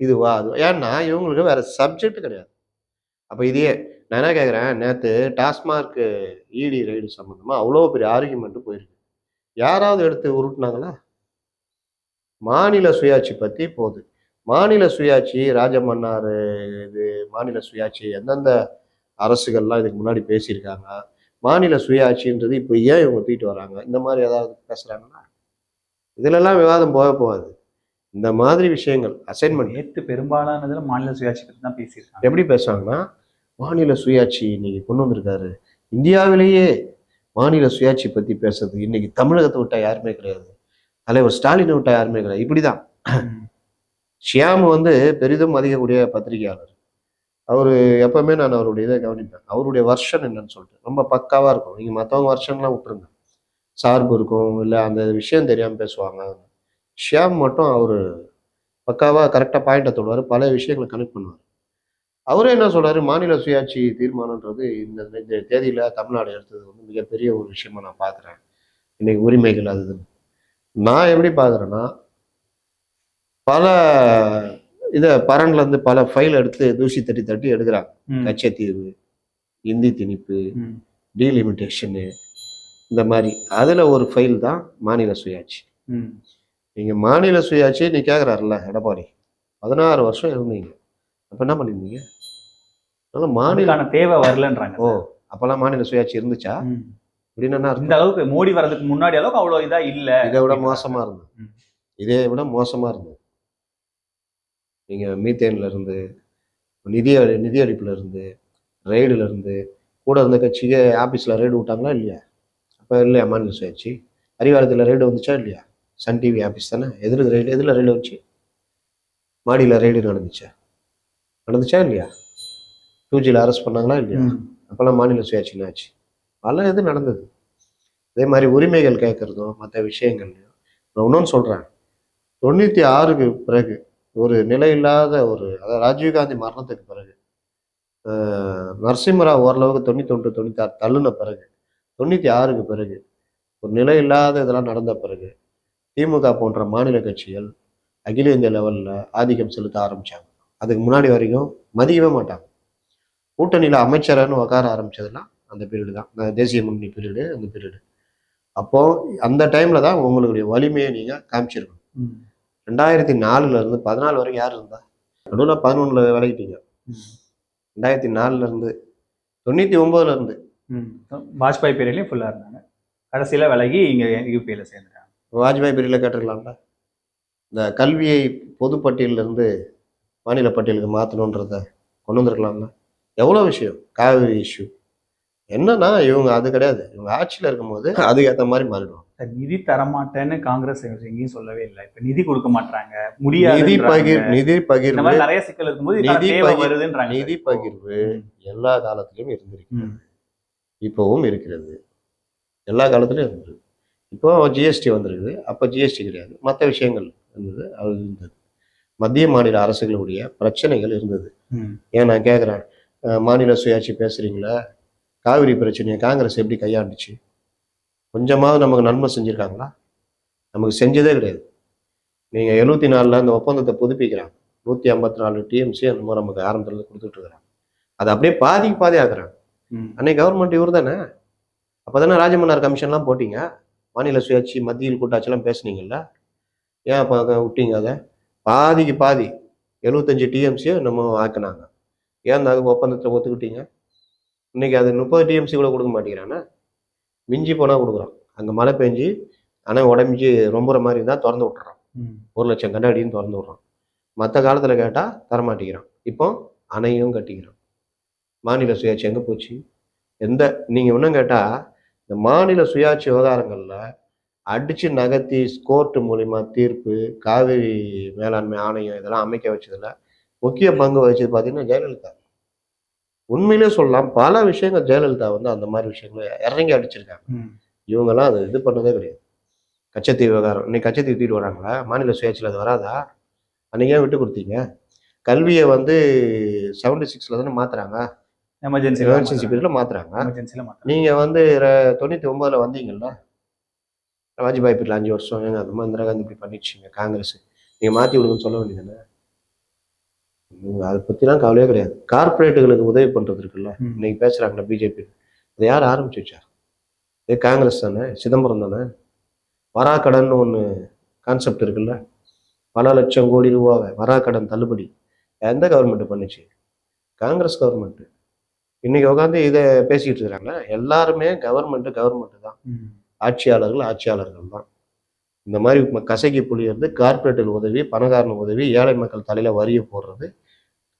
இதுவா அது? ஏன்னா இவங்களுக்கு வேற சப்ஜெக்ட் கிடையாது. அப்ப இதையே நான் என்ன கேக்குறேன், நேத்து டாஸ்மார்க் இடி ரைடு சம்பந்தமா அவ்வளோ பெரிய ஆர்குமெண்ட் போயிருக்கு. யாராவது எடுத்து உருட்டுனாங்களா? மாநில சுயாட்சி பத்தி போகுது. மாநில சுயாட்சி ராஜமன்னார் இது மாநில சுயாட்சி எந்தெந்த அரசுகள்லாம் இதுக்கு முன்னாடி பேசியிருக்காங்க. மாநில சுயாட்சின்றது இப்போ ஏன் இவங்க தூக்கிட்டு வராங்க? இந்த மாதிரி ஏதாவது பேசுறாங்கன்னா இதுலெல்லாம் விவாதம் போகாது. இந்த மாதிரி விஷயங்கள் அசைன்மெண்ட் நேற்று பெரும்பாலானதுல மாநில சுயாட்சி பற்றி தான் பேசியிருக்காங்க. எப்படி பேசுவாங்கன்னா, மாநில சுயாட்சி இன்னைக்கு கொண்டு வந்திருக்காரு. இந்தியாவிலேயே மாநில சுயாட்சி பத்தி பேசுறது இன்னைக்கு தமிழகத்தை விட்டா யாருமே கிடையாது, தலைவர் ஸ்டாலினை விட்டா யாருமே கிடையாது. இப்படிதான். ஷியாம் வந்து பெரிதும் மதிக்கக்கூடிய பத்திரிகையாளர். அவரு எப்பவுமே நான் அவருடைய இதை கவனிப்பேன். அவருடைய வருஷன் என்னன்னு சொல்லிட்டு ரொம்ப பக்காவா இருக்கும். நீங்க மற்றவங்க வருஷன்லாம் விட்டுருங்க, சார்பு இருக்கும், இல்லை அந்த விஷயம் தெரியாம பேசுவாங்க. ஷியாம் மட்டும் அவரு பக்காவா கரெக்டா பாயிண்ட தொடுவாரு, பல விஷயங்களை கனெக்ட் பண்ணுவார். அவரே என்ன சொல்றாரு, மாநில சுயாட்சி தீர்மானம்ன்றது இந்த தேதியில தமிழ்நாடு எடுத்தது வந்து மிகப்பெரிய ஒரு விஷயமா நான் பாக்குறேன். இன்னைக்கு உரிமைகள் அதுன்னு நான் எப்படி பாக்குறேன்னா, பல இதை பரன்ல இருந்து பல ஃபைல் எடுத்து தூசி தட்டி தட்டி எடுக்கிறாங்க. கச்சத்தீவு, இந்தி திணிப்பு, டீலிமிட்டேஷனு, இந்த மாதிரி அதுல ஒரு ஃபைல் தான் மாநில சுயாட்சி. நீங்க மாநில சுயாட்சி நீ கேட்குறாருல்ல எடப்பாடி, 16 வருஷம் இருந்தீங்க, அப்ப என்ன பண்ணிருந்தீங்க? மாநில தேவை வரலன்றாங்க. ஓ, அப்பெல்லாம் மாநில சுயாட்சி இருந்துச்சா? அப்படின்னா இந்த அளவுக்கு மோடி வர்றதுக்கு முன்னாடி அளவுக்கு அவ்வளவு இதா இல்ல, இதை விட மோசமா இருந்தது. இதை விட மோசமா இருந்தது. நீங்க மீத்தேன்ல இருந்து, நிதி அடிப்புல இருந்து, ரெய்டுல இருந்து, கூட இருந்த கட்சிக்கு ஆபீஸ்ல ரெய்டு விட்டாங்களா இல்லையா? அப்ப இல்லையா மாநில சுயாட்சி? அறிவாலயத்துல ரெய்டு வந்துச்சா இல்லையா? சன் டிவி ஆபீஸ் தானே. எதிர்க்கு ரெய்டு, எதுல ரெய்டு வச்சு? மாடியில ரெய்டு நடந்துச்சா இல்லையா? 2Gல அரெஸ்ட் பண்ணாங்களா இல்லையா? அப்பெல்லாம் மாநில சுயாட்சின்னு ஆச்சு. பல இது நடந்தது. அதே மாதிரி உரிமைகள் கேட்கறதும் மற்ற விஷயங்கள்லையும் நான் இன்னொன்னு சொல்றேன். 96க்கு பிறகு ஒரு நிலை இல்லாத ஒரு, அதாவது ராஜீவ்காந்தி மரணத்துக்கு பிறகு, நரசிம்மராவ் ஓரளவுக்கு 91 96 தள்ளுன பிறகு, 96க்கு பிறகு ஒரு நிலை இல்லாத இதெல்லாம் நடந்த பிறகு திமுக போன்ற மாநில கட்சிகள் அகில இந்திய லெவல்ல ஆதிக்கம் செலுத்த ஆரம்பிச்சாங்க. அதுக்கு முன்னாடி வரைக்கும் மதிக்கவே மாட்டாங்க. கூட்டணியில அமைச்சரன்னு உட்கார ஆரம்பிச்சதுலாம் அந்த பீரியடு தான், தேசிய முன்னணி பீரியடு, அந்த பீரியடு. அப்போ அந்த டைம்ல தான் உங்களுடைய வலிமையை நீங்க காமிச்சிருக்கணும். 2004ல இருந்து 14 வரைக்கும் யார் இருந்தா? நடுவில் 11ல விலகிட்டீங்க. 2004ல இருந்து 99ல இருந்து வாஜ்பாய் பீரியட்லயும் ஃபுல்லா இருந்தாங்க. கடைசியில விலகி இங்க யூபியில சேர்ந்துட்டாங்க. வாஜ்பாய் பீரியட்ல கேட்டிருக்கலாம்ல, இந்த கல்வியை பொது பட்டியலில் இருந்து மாநில பட்டியலுக்கு மாற்றணுன்றத கொண்டு வந்திருக்கலாம்ல. எவ்வளோ விஷயம், காவிரி இஷ்யூ என்னன்னா இவங்க அது கிடையாது. இவங்க ஆட்சியில் இருக்கும்போது அதுக்கேற்ற மாதிரி மாறிடுவாங்க. நிதி தரமாட்டேன்னு காங்கிரஸ் எங்கேயும் சொல்லவே இல்லை. இப்ப நிதி கொடுக்க மாட்டாங்க, முடியாது. நிதி பகிர்வு நிறைய சிக்கல் இருக்கும்போது நிதி பகிர்வு எல்லா காலத்திலும் இருந்திருக்கு. இப்போவும் இருக்கிறது, எல்லா காலத்துலையும் இருந்தது. இப்போ ஜிஎஸ்டி வந்திருக்குது, அப்போ ஜிஎஸ்டி கிடையாது, மற்ற விஷயங்கள் இருந்தது, அது இருந்தது. மத்திய மாநில அரசுகளுடைய பிரச்சனைகள் இருந்தது. ஏன் நான் கேட்குறேன், மாநில சுயாட்சி பேசுகிறீங்களா, காவிரி பிரச்சனையை காங்கிரஸ் எப்படி கையாண்டுச்சு? கொஞ்சமாவது நமக்கு நன்மை செஞ்சுருக்காங்களா? நமக்கு செஞ்சதே கிடையாது. நீங்கள் 74 அந்த ஒப்பந்தத்தை புதுப்பிக்கிறாங்க, 154 டிஎம்சி அந்த நமக்கு ஆரம்பத்தில் கொடுத்துட்டு இருக்கிறாங்க. அதை அப்படியே பாதிக்கு பாதி ஆக்குறாங்க. அன்னைக்கு கவர்மெண்ட் இவர் தானே, அப்போ தானே ராஜமன்னார் கமிஷன்லாம் போட்டிங்க, மாநில சுயாட்சி மத்தியில் கூட்டாட்சிலாம் பேசுனீங்கல்ல, ஏன் அப்போ விட்டீங்க? அதை பாதிக்கு பாதி 75 டிஎம்சியை நம்ம ஆக்கினாங்க. ஏன் அது ஒப்பந்தத்தில் ஒத்துக்கிட்டீங்க? இன்னைக்கு அது 30 டிஎம்சி கூட கொடுக்க மாட்டேங்கிறானே, மிஞ்சி போனால் கொடுக்குறான். அங்கே மழை பெஞ்சு ஆனால் உடஞ்சி ரொம்புற மாதிரி தான் திறந்து விட்டுறான், 1 லட்சம் கண்ணாடின்னு திறந்து விட்றான். மற்ற காலத்தில் கேட்டால் தரமாட்டேங்கிறான். இப்போ அணையும் கட்டிக்கிறான். மாநில சுயாட்சி எங்கே போச்சு? நீங்கள் இன்னும் கேட்டால், இந்த மாநில சுயாட்சி விவகாரங்களில் அடித்து நகர்த்தி கோர்ட்டு மூலிமா தீர்ப்பு, காவிரி மேலாண்மை ஆணையம் இதெல்லாம் அமைக்க வச்சதில் முக்கிய பங்கு வச்சது பார்த்தீங்கன்னா ஜெயலலிதா. உண்மையிலே சொல்லலாம், பல விஷயங்கள் ஜெயலலிதா அந்த மாதிரி விஷயங்களை இறங்கி அடிச்சிருக்காங்க. இவங்கெல்லாம் அது இது பண்ணதே கிடையாது. கச்சத்தீவு விவகாரம், இன்னைக்கு கச்சத்தீவு தீட்டு வராங்களா? மாநில சுயாட்சியில் அது வராதா? அன்றைக்கி ஏன் விட்டு கொடுத்தீங்க? கல்வியை 76 தானே மாற்றுறாங்க, எமர்ஜென்சி பீரியடில் மாற்றுறாங்க. நீங்கள் 99 வந்தீங்கல்ல, வாஜ்பாய் பீரியட் 5 வருஷம், ஏங்க அது மாதிரி இந்திரா காந்தி இப்படி பண்ணிடுச்சிங்க காங்கிரஸ், நீங்கள் மாற்றி விடுங்கன்னு சொல்ல வேண்டியதானே? அதை பற்றிலாம் கவலையே கிடையாது. கார்பரேட்டுகளுக்கு உதவி பண்ணுறது இருக்குல்ல, இன்னைக்கு பேசுகிறாங்களா பிஜேபி, அதை யார் ஆரம்பிச்சு வச்சா? இதே காங்கிரஸ் தானே, சிதம்பரம் தானே. வராக்கடன் ஒன்று கான்செப்ட் இருக்குல்ல, பல லட்சம் கோடி ரூபாவை வராக்கடன் தள்ளுபடி எந்த கவர்மெண்ட் பண்ணுச்சு? காங்கிரஸ் கவர்மெண்ட்டு. இன்னைக்கு உட்காந்து இதை பேசிக்கிட்டு இருக்கிறாங்க. எல்லாருமே கவர்மெண்ட் தான், ஆட்சியாளர்கள் தான். இந்த மாதிரி கசக்கி புளியறது, கார்பரேட்டுகள் உதவி, பணக்காரன் உதவி, ஏழை மக்கள் தலையில வரிய போடுறது,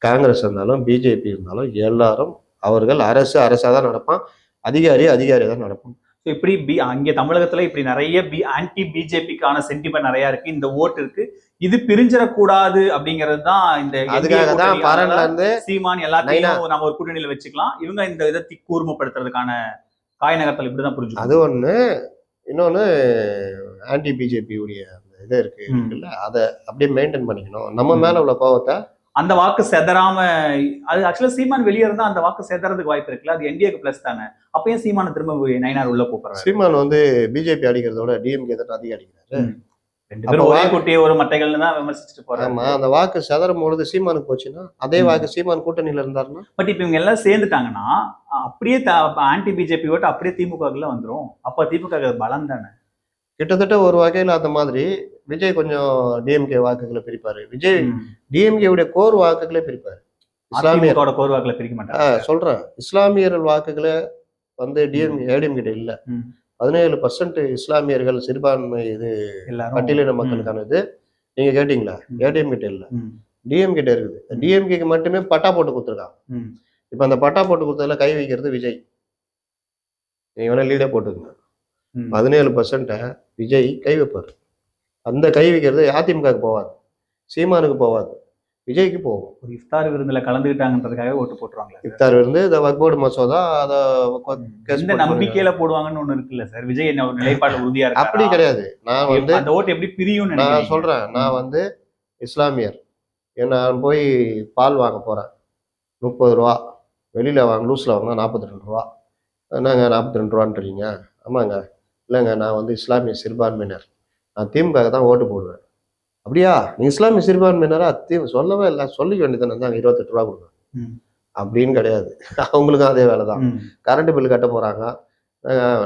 காங்கிரஸ் இருந்தாலும் பிஜேபி இருந்தாலும் எல்லாரும் அவர்கள் அரசாக தான் நடப்பான், அதிகாரி தான் நடப்பான். ஸோ இப்படி அங்கே தமிழகத்துல இப்படி நிறைய ஆன்டி பிஜேபிக்கான சென்டிமெண்ட் நிறைய இருக்கு, இந்த ஓட்டு இருக்கு, இது பிரிஞ்சிடக்கூடாது அப்படிங்கிறது தான் இந்த அதுக்காக தான் பரன்ல இருந்து சீமான் எல்லாத்தையும் நம்ம ஒரு கூட்டணியில வச்சுக்கலாம், இவங்க இந்த இதை கூர்மைப்படுத்துறதுக்கான காய் நகர்த்தல் இப்படிதான் புரிஞ்சு. அது ஒண்ணு. இன்னொன்னு, ஆன்டி பிஜேபி உடைய அந்த இது இருக்குல்ல, அதை அப்படியே மெயின்டைன் பண்ணிக்கணும். நம்ம மேல உள்ள கோவத்தை, அந்த வாக்கு செதறாம, அது ஆக்சுவலா சீமான் வெளியே இருந்தா அந்த வாக்கு செதறதுக்கு வாய்ப்பு இருக்குல்ல, அது என்டிஏக்கு பிளஸ் தானே. அப்பயும் சீமான திரும்ப நயினார் உள்ள போறாரு. சீமான் பிஜேபி அடிக்கிறதோட டிஎம்கே தான் அதிகம் அடிக்கிறாரு. ரெண்டு பேரும் ஒரே குட்டியை ஒரு மட்டைகள்னு தான் விமர்சிச்சுட்டு போறாங்க. ஆமா, அந்த வாக்கு செதறும் பொழுது சீமானுக்கு போச்சுன்னா, அதே வாக்கு சீமான் கூட்டணியில இருந்தாருன்னா. பட் இப்ப இவங்க எல்லாம் சேர்ந்துட்டாங்கன்னா அப்படியே ஆன்டி பிஜேபி ஓட்டு அப்படியே திமுகக்குள்ள வந்துரும். அப்ப திமுக பலம் தானே. கிட்டத்தட்ட ஒரு வகையில அந்த மாதிரி விஜய் கொஞ்சம் டிஎம்கே வாக்குகளை பிரிப்பாரு. விஜய் டிஎம்கே உடைய கோர் வாக்குகளே பிரிப்பாரு. இஸ்லாமியரோட கோர் வாக்குகளை பிரிக்க மாட்டாங்க. சொல்றேன், இஸ்லாமியர்கள் வாக்குகளை ஏடிஎம் கிட்ட இல்ல. 17% இஸ்லாமியர்கள் சிறுபான்மை இது பட்டியலின மக்களுக்கான இது நீங்க கேட்டீங்களா? ஏடிஎம் கிட்ட இல்ல, டிஎம் கிட்ட இருக்குது. டிஎம்கேக்கு மட்டுமே பட்டா போட்டு கொடுத்துருக்காங்க. இப்ப அந்த பட்டா போட்டு கொடுத்ததுல கை வைக்கிறது விஜய். நீங்க வேணா லீடே போட்டுக்கங்க. 17% விஜய் கை வைப்பார். அந்த கை வைக்கிறது அதிமுகவுக்கு போவாது, சீமானுக்கு போவாது, விஜய்க்கு போகும். ஒரு இஃப்தார் விருந்துல கலந்துக்கிட்டாங்கன்றதுக்காக ஓட்டு போட்டுருவாங்க. இஃப்தார் விருந்து, இந்த வக்போர்டு மசோதா, அதை நம்பிக்கையில போடுவாங்கன்னு ஒண்ணு இருக்குல்ல சார். விஜய் என்ன ஒரு நிலைப்பாடு உறுதியா இருக்கு? அப்படி கிடையாது. நான் அந்த ஓட்டு எப்படி பிரியும் நான் சொல்றேன். நான் இஸ்லாமியர், நான் போய் பால் வாங்க போறேன், 30 ரூபா, வெளியில வாங்க லூஸ்ல வாங்கினா 42 ரூபா. என்னங்க 42 ரூபான்றீங்க? ஆமாங்க. இல்லைங்க, நான் இஸ்லாமிய சிறுபான்மையினர், நான் திமுக தான் ஓட்டு போடுவேன். அப்படியா, நீ இஸ்லாமிய சிறுபான்மையினரா? சொல்லவே இல்லை, சொல்லிக்க வேண்டியதானே, தான் 28 ரூபா கொடுங்க அப்படின்னு. கிடையாது, அவங்களுக்கும் அதே வேலை தான். கரண்ட் பில் கட்ட போறாங்க.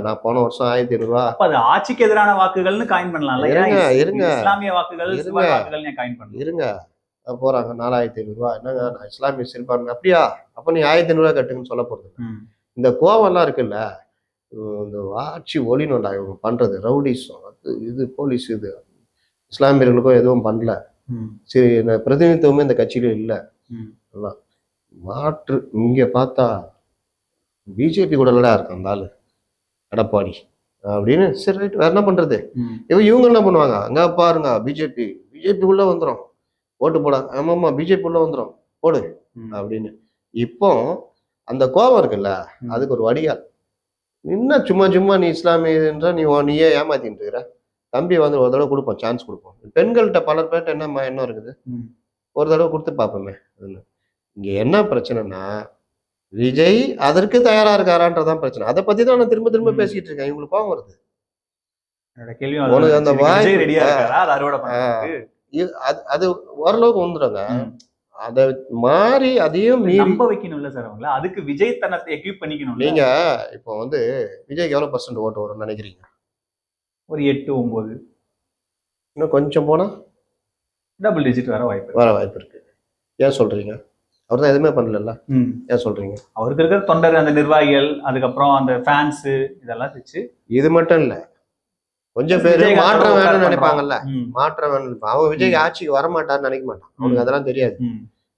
நான் போன வருஷம் 1500 ரூபா. அது ஆட்சிக்கு எதிரான வாக்குகள்னு காயின் பண்ணலாம். இருங்க, இஸ்லாமிய வாக்குகள் காயின் பண்ணலாம். இருங்க, போறாங்க 4500 ரூபா. என்னங்க, நான் இஸ்லாமிய சிறுபான்மை. அப்படியா, அப்ப நீ 1500 ரூபா கட்டுங்கன்னு சொல்ல போறது. இந்த கோவம்லாம் இருக்குல்ல, இந்த ஆட்சி ஒளிணும்டா இவங்க பண்றது, ரவுடிசம், இது போலீஸ், இது இஸ்லாமியர்களுக்கும் எதுவும் பண்ணல. சரி, பிரதிநிதித்துவமே இந்த கட்சியில இல்லை. மாற்று இங்க பார்த்தா பிஜேபி கூட இல்லடா இருக்கும் அந்த ஆளு எடப்பாடி அப்படின்னு. சரி, ரைட், வேற என்ன பண்றது? இவங்க என்ன பண்ணுவாங்க, அங்க பாருங்க பிஜேபி உள்ள வந்துடும், ஓட்டு போட. ஆமாமா, பிஜேபி உள்ள வந்துடும், போடு அப்படின்னு. இப்போ அந்த கோபம் இருக்குல்ல, அதுக்கு ஒரு வடிகால். இன்னும் சும்மா சும்மா நீ இஸ்லாமியன்ற நீயே ஏமாத்திட்டு இருக்கிற. தம்பி வந்து ஒரு தடவை கொடுப்போம், சான்ஸ் கொடுப்போம். பெண்கள்கிட்ட பலர் பேர்ட்ட என்ன இருக்குது, ஒரு தடவை கொடுத்து பார்ப்போமே. இங்க என்ன பிரச்சனைனா, விஜய் அதற்கு தயாரா இருக்காரான்றதான் பிரச்சனை. அதை பத்தி தான் நான் திரும்ப திரும்ப பேசிட்டு இருக்கேன். இவங்களுக்கு கோவம் வருது. உனக்கு அந்த வாய் அது ஓரளவுக்கு வந்துடுங்க. அதை மாறி அதையும் நம்ப வைக்கணும்ல சார் அவங்கள. அதுக்கு விஜய் தனத்தை எக்யூப் பண்ணிக்கணும். நீங்க இப்போ வந்து விஜய்க்கு எவ்வளவு % ஓட்டு வரும்னு நினைக்கிறீங்க? ஒரு 8-9. இன்னும் கொஞ்சம் போனா டபுள் டிஜிட் வர வாய்ப்பு இருக்கு. ஏன் சொல்றீங்க? அவர் தான் எதுவுமே பண்ணல. ஏன் சொல்றீங்க? அவருக்கு இருக்கிற தொண்டர், அந்த நிர்வாகிகள், அதுக்கப்புறம் அந்த ஃபேன்ஸ், இதெல்லாம் வச்சு. இது மட்டும் இல்ல, கொஞ்சம் பேரு மாற்றம் வேணும்னு நினைப்பாங்கல்ல. மாற்றம் வேணும். அவங்க விஜய்க்கு ஆட்சிக்கு வரமாட்டாருன்னு நினைக்க மாட்டான். அவனுக்கு அதெல்லாம் தெரியாது.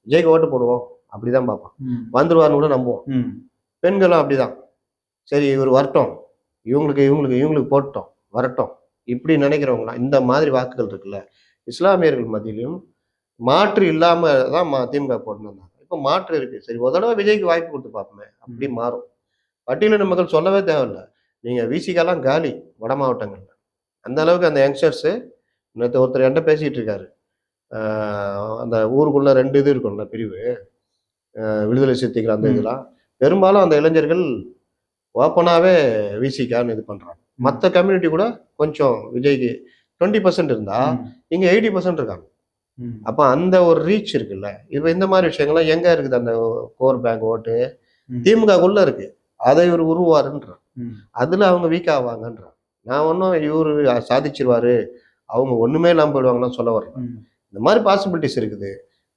விஜய்க்கு ஓட்டு போடுவோம் அப்படிதான் பார்ப்பான். வந்துருவாருன்னு கூட நம்புவோம். பெண்களும் அப்படிதான். சரி இவர் வரட்டும், இவங்களுக்கு போட்டோம், வரட்டும், இப்படி நினைக்கிறவங்களாம். இந்த மாதிரி வாக்குகள் இருக்குல்ல, இஸ்லாமியர்கள் மத்தியிலும் மாற்று இல்லாம தான் திமுக போட்டுருந்தாங்க. இப்போ மாற்று இருக்கு. சரி ஒரு தடவை விஜய்க்கு வாய்ப்பு கொடுத்து பார்ப்போமே, அப்படி மாறும். பட்டியலின மக்கள் சொல்லவே தேவையில்லை. நீங்க விசிகெல்லாம் காலி வட மாவட்டங்கள்ல. அந்த அளவுக்கு அந்த யங்ஸ்டர்ஸு. நேற்று ஒருத்தர் என்கிட்ட பேசிட்டு இருக்காரு. அந்த ஊருக்குள்ள 2 இது இருக்கும்ல பிரிவு, விடுதலை சிறுத்தைகள், அந்த இதெல்லாம் பெரும்பாலும் அந்த இளைஞர்கள் ஓப்பனாகவே விசிகான்னு இது பண்றாங்க. மற்ற கம்யூனிட்டி கூட கொஞ்சம் விஜய்க்கு 20% இருந்தா இங்க 80% இருக்காங்க. அப்ப அந்த ஒரு ரீச் இருக்குல்ல. இப்ப இந்த மாதிரி விஷயங்கள்லாம் எங்க இருக்குது? அந்த கோர் பேங்க் ஓட்டு திமுகக்குள்ள இருக்கு. அதை இவர் உருவாருன்ற, அதுல அவங்க வீக் ஆவாங்கன்ற. நான் ஒன்றும் இவரு சாதிச்சிருவாரு, அவங்க ஒண்ணுமே இல்லாமல் போயிடுவாங்கன்னு சொல்ல வரேன். இந்த மாதிரி பாசிபிலிட்டிஸ் இருக்குது.